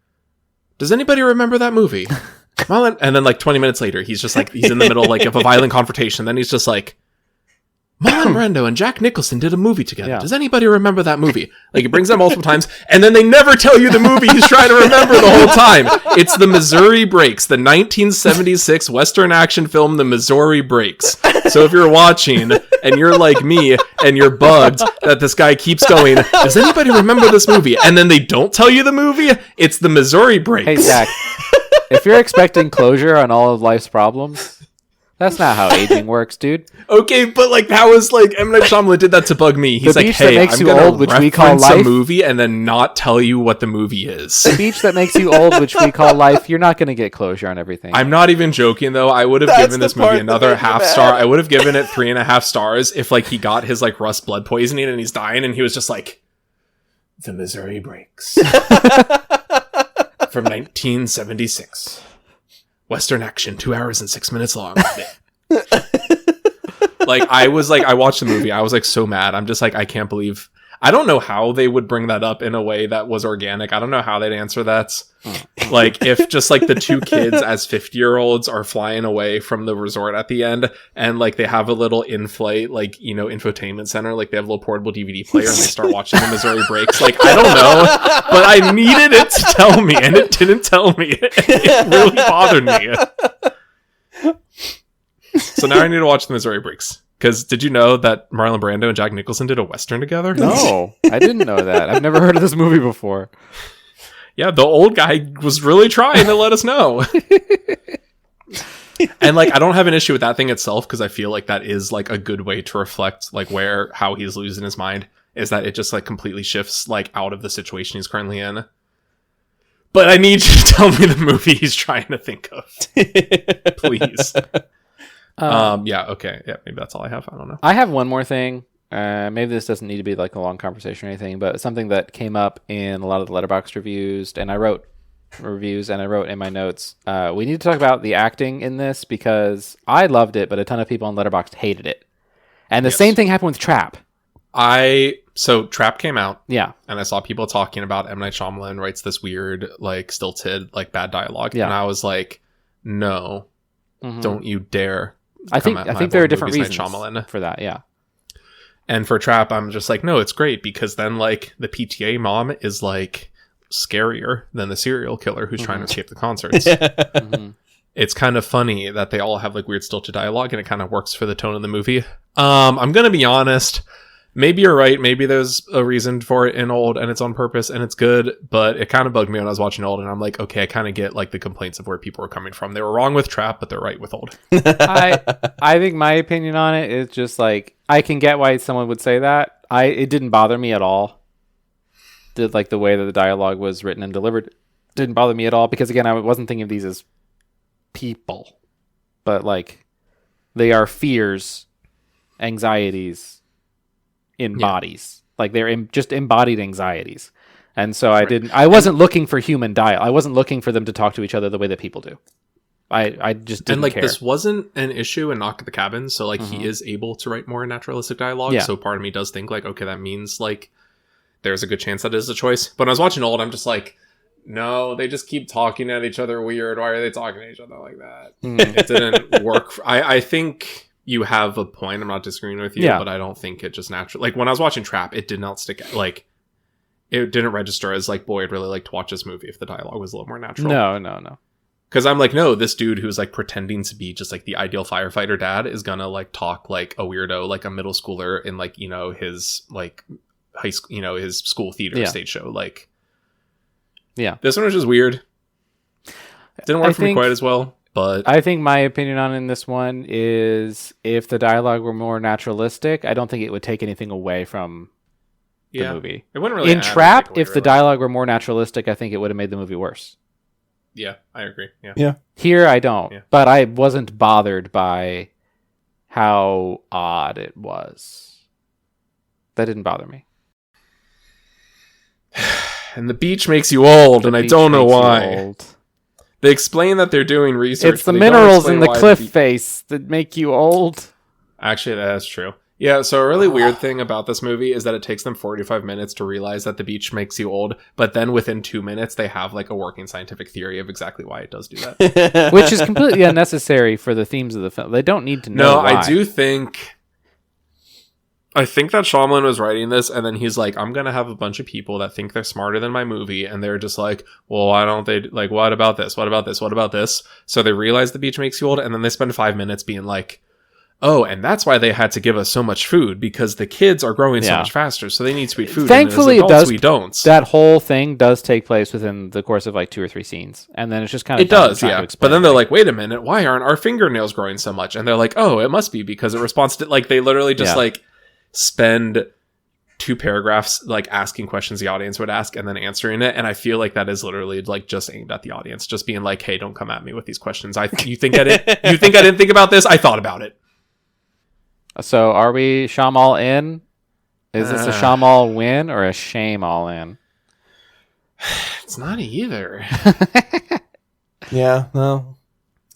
Does anybody remember that movie? Marlon, and then like 20 minutes later, he's just like, he's in the middle like of a violent confrontation. Then he's just like, Marlon Brando and Jack Nicholson did a movie together. Yeah. Does anybody remember that movie? Like, he brings them multiple times, and then they never tell you the movie he's trying to remember the whole time. It's The Missouri Breaks, the 1976 Western action film, The Missouri Breaks. So if you're watching, and you're like me, and you're bugged that this guy keeps going, does anybody remember this movie? And then they don't tell you the movie, it's The Missouri Breaks. Hey Zach, if you're expecting closure on all of life's problems, that's not how aging works, dude. Okay, but like that was like M. Night Shyamalan did that to bug me. He's The like, beach that "Hey, makes I'm you gonna old, which we call reference a life." movie and then not tell you what the movie is." The beach that makes you old, which we call life, you're not going to get closure on everything. I'm not even joking though. I would have That's given the this part movie that another made me half mad. star. I would have given it 3.5 stars if like he got his like rust blood poisoning and he's dying and he was just like, "The Missouri Breaks." From 1976. Western action, 2 hours and 6 minutes long. Like, I watched the movie. I was like so mad. I'm just like, I can't believe. I don't know how they would bring that up in a way that was organic. I don't know how they'd answer that. Like, if just like the two kids as 50-year-olds are flying away from the resort at the end, and like they have a little in-flight, like, you know, infotainment center, like they have a little portable DVD player, and they start watching the Missouri Breaks. Like, I don't know, but I needed it to tell me, and it didn't tell me. It really bothered me. So now I need to watch the Missouri Breaks. Because did you know that Marlon Brando and Jack Nicholson did a Western together? No, I didn't know that. I've never heard of this movie before. Yeah, the old guy was really trying to let us know. And like, I don't have an issue with that thing itself, because I feel like that is like a good way to reflect like how he's losing his mind, is that it just like completely shifts like out of the situation he's currently in. But I need you to tell me the movie he's trying to think of. Please. Yeah, okay. Yeah, maybe that's all I have. I don't know. I have one more thing. Maybe this doesn't need to be like a long conversation or anything, but something that came up in a lot of the Letterboxd reviews, and I wrote in my notes. We need to talk about the acting in this, because I loved it, but a ton of people on Letterboxd hated it. And the same thing happened with Trap. So Trap came out. Yeah. And I saw people talking about M. Night Shyamalan writes this weird, like, stilted, like, bad dialogue. Yeah. And I was like, no, don't you dare. I think there are different reasons Shyamalan. for that, yeah. And for Trap, I'm just like, no, it's great, because then, like, the PTA mom is, like, scarier than the serial killer who's trying to escape the concerts. It's kind of funny that they all have, like, weird stilted dialogue, and it kind of works for the tone of the movie. I'm gonna be honest. Maybe you're right. Maybe there's a reason for it in Old, and it's on purpose, and it's good. But it kind of bugged me when I was watching Old, and I'm like, okay, I kind of get like the complaints of where people were coming from. They were wrong with Trap, but they're right with Old. I think my opinion on it is just like, I can get why someone would say that. It didn't bother me at all. Like the way that the dialogue was written and delivered didn't bother me at all, because again, I wasn't thinking of these as people, but like they are fears, anxieties in bodies. Like they're just embodied anxieties. And so I wasn't looking for human dialogue. I wasn't looking for them to talk to each other the way that people do. I just didn't care. This wasn't an issue in Knock at the Cabin, so like he is able to write more naturalistic dialogue. So part of me does think like, okay, that means like there's a good chance that is a choice. But when I was watching Old, I'm just like, no, they just keep talking at each other weird. Why are they talking to each other like that? It didn't work. I think you have a point. I'm not disagreeing with you, but I don't think it just naturally. Like when I was watching Trap, it did not stick. Like it didn't register as like, boy, I'd really like to watch this movie if the dialogue was a little more natural. No. Because I'm like, no, this dude who's like pretending to be just like the ideal firefighter dad is gonna like talk like a weirdo, like a middle schooler in like, you know, his like high school, you know, his school theater stage show. Like, this one was just weird. Didn't work for me quite as well. But I think my opinion on in this one is, if the dialogue were more naturalistic, I don't think it would take anything away from the movie. It wouldn't really. In Trap, if the dialogue were more naturalistic, I think it would have made the movie worse. Yeah, I agree. Yeah. Here, I don't. But I wasn't bothered by how odd it was. That didn't bother me. And the beach makes you old, and I don't know why. They explain that they're doing research. It's the minerals in the cliff face that make you old. Actually, that's true. Yeah, so a really weird thing about this movie is that it takes them 45 minutes to realize that the beach makes you old, but then within 2 minutes, they have like a working scientific theory of exactly why it does do that. Which is completely unnecessary for the themes of the film. They don't need to know why. I think that Shyamalan was writing this, and then he's like, I'm going to have a bunch of people that think they're smarter than my movie, and they're just like, well, why don't they, like, what about this? What about this? What about this? So they realize the beach makes you old, and then they spend 5 minutes being like, oh, and that's why they had to give us so much food, because the kids are growing so much faster, so they need sweet food. Thankfully, and as adults, we don't. That whole thing does take place within the course of like 2 or 3 scenes, and then it's just kind of... It does, yeah. But then they're like, wait a minute, why aren't our fingernails growing so much? And they're like, oh, it must be because it responds to... Like, they literally just, like... spend 2 paragraphs like asking questions the audience would ask and then answering it, and I feel like that is literally like just aimed at the audience, just being like, hey, don't come at me with these questions. You think I didn't think about this? I thought about it. So are we Shyamalan in? Is this a Shyamalan win or a shame all in? It's not either. Yeah, no.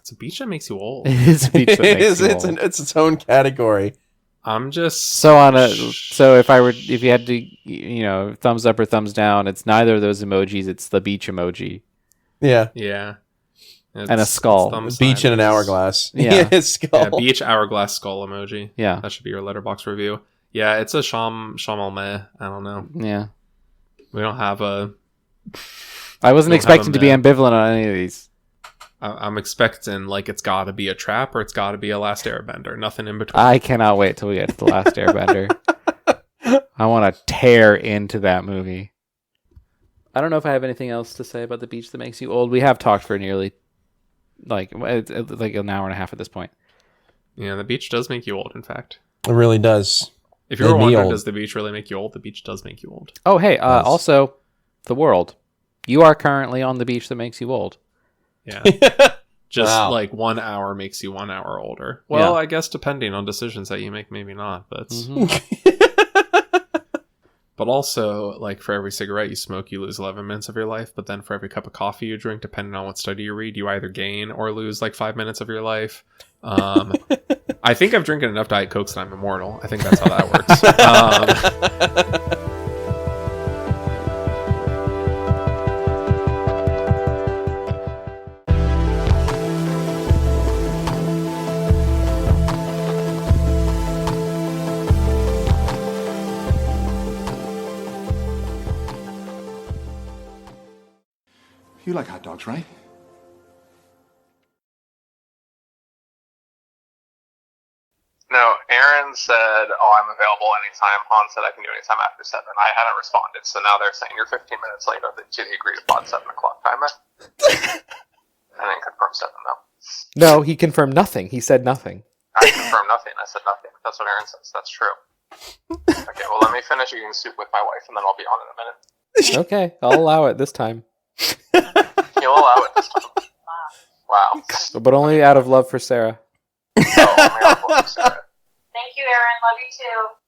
It's a beach that makes you old. It is a beach that It makes is. you It's old. it's its own category. I'm just So if you had to, thumbs up or thumbs down, it's neither of those emojis. It's the beach emoji. Yeah. yeah, And a skull. thumb Beach in an sign is- hourglass. Yeah. It's skull. Yeah, beach hourglass skull emoji. Yeah, That should be your letterbox review. Yeah, it's a Shamal meh. I don't know. yeah. We don't have a. I wasn't Don't have expecting a to be meh. ambivalent on any of these. I'm expecting like it's got to be a trap or it's got to be a Last Airbender. Nothing in between. I cannot wait till we get to the last Airbender. I want to tear into that movie. I don't know if I have anything else to say about the beach that makes you old. We have talked for nearly like an hour and a half at this point. Yeah, the beach does make you old. In fact, It really does. if you were Made me wondering, old. does the beach really make you old? The beach does make you old. Oh, hey, Yes. also the world. You are currently on the beach that makes you old. Yeah. Just Wow. like 1 hour makes you 1 hour older. Well, Yeah. I guess depending on decisions that you make, maybe not. But but also, like for every cigarette you smoke, you lose 11 minutes of your life. But then for every cup of coffee you drink, depending on what study you read, you either gain or lose like 5 minutes of your life. I think I've drinking enough Diet Cokes that I'm immortal. I think that's how that works. You like hot dogs, right? No, Aaron said, "Oh, I'm available anytime." Han said, "I can do anytime after 7." I hadn't responded, so now they're saying you're 15 minutes late to the agreed upon 7 o'clock timer. I didn't confirm 7 though. No, he confirmed nothing. He said nothing. I confirmed nothing. I said nothing. That's what Aaron says. That's true. Okay, well, let me finish eating soup with my wife, and then I'll be on in a minute. Okay, I'll allow it this time, You'll allow it this time. Wow. but only out of love for Sarah. Oh, man, Sarah. Thank you, Aaron. Love you too.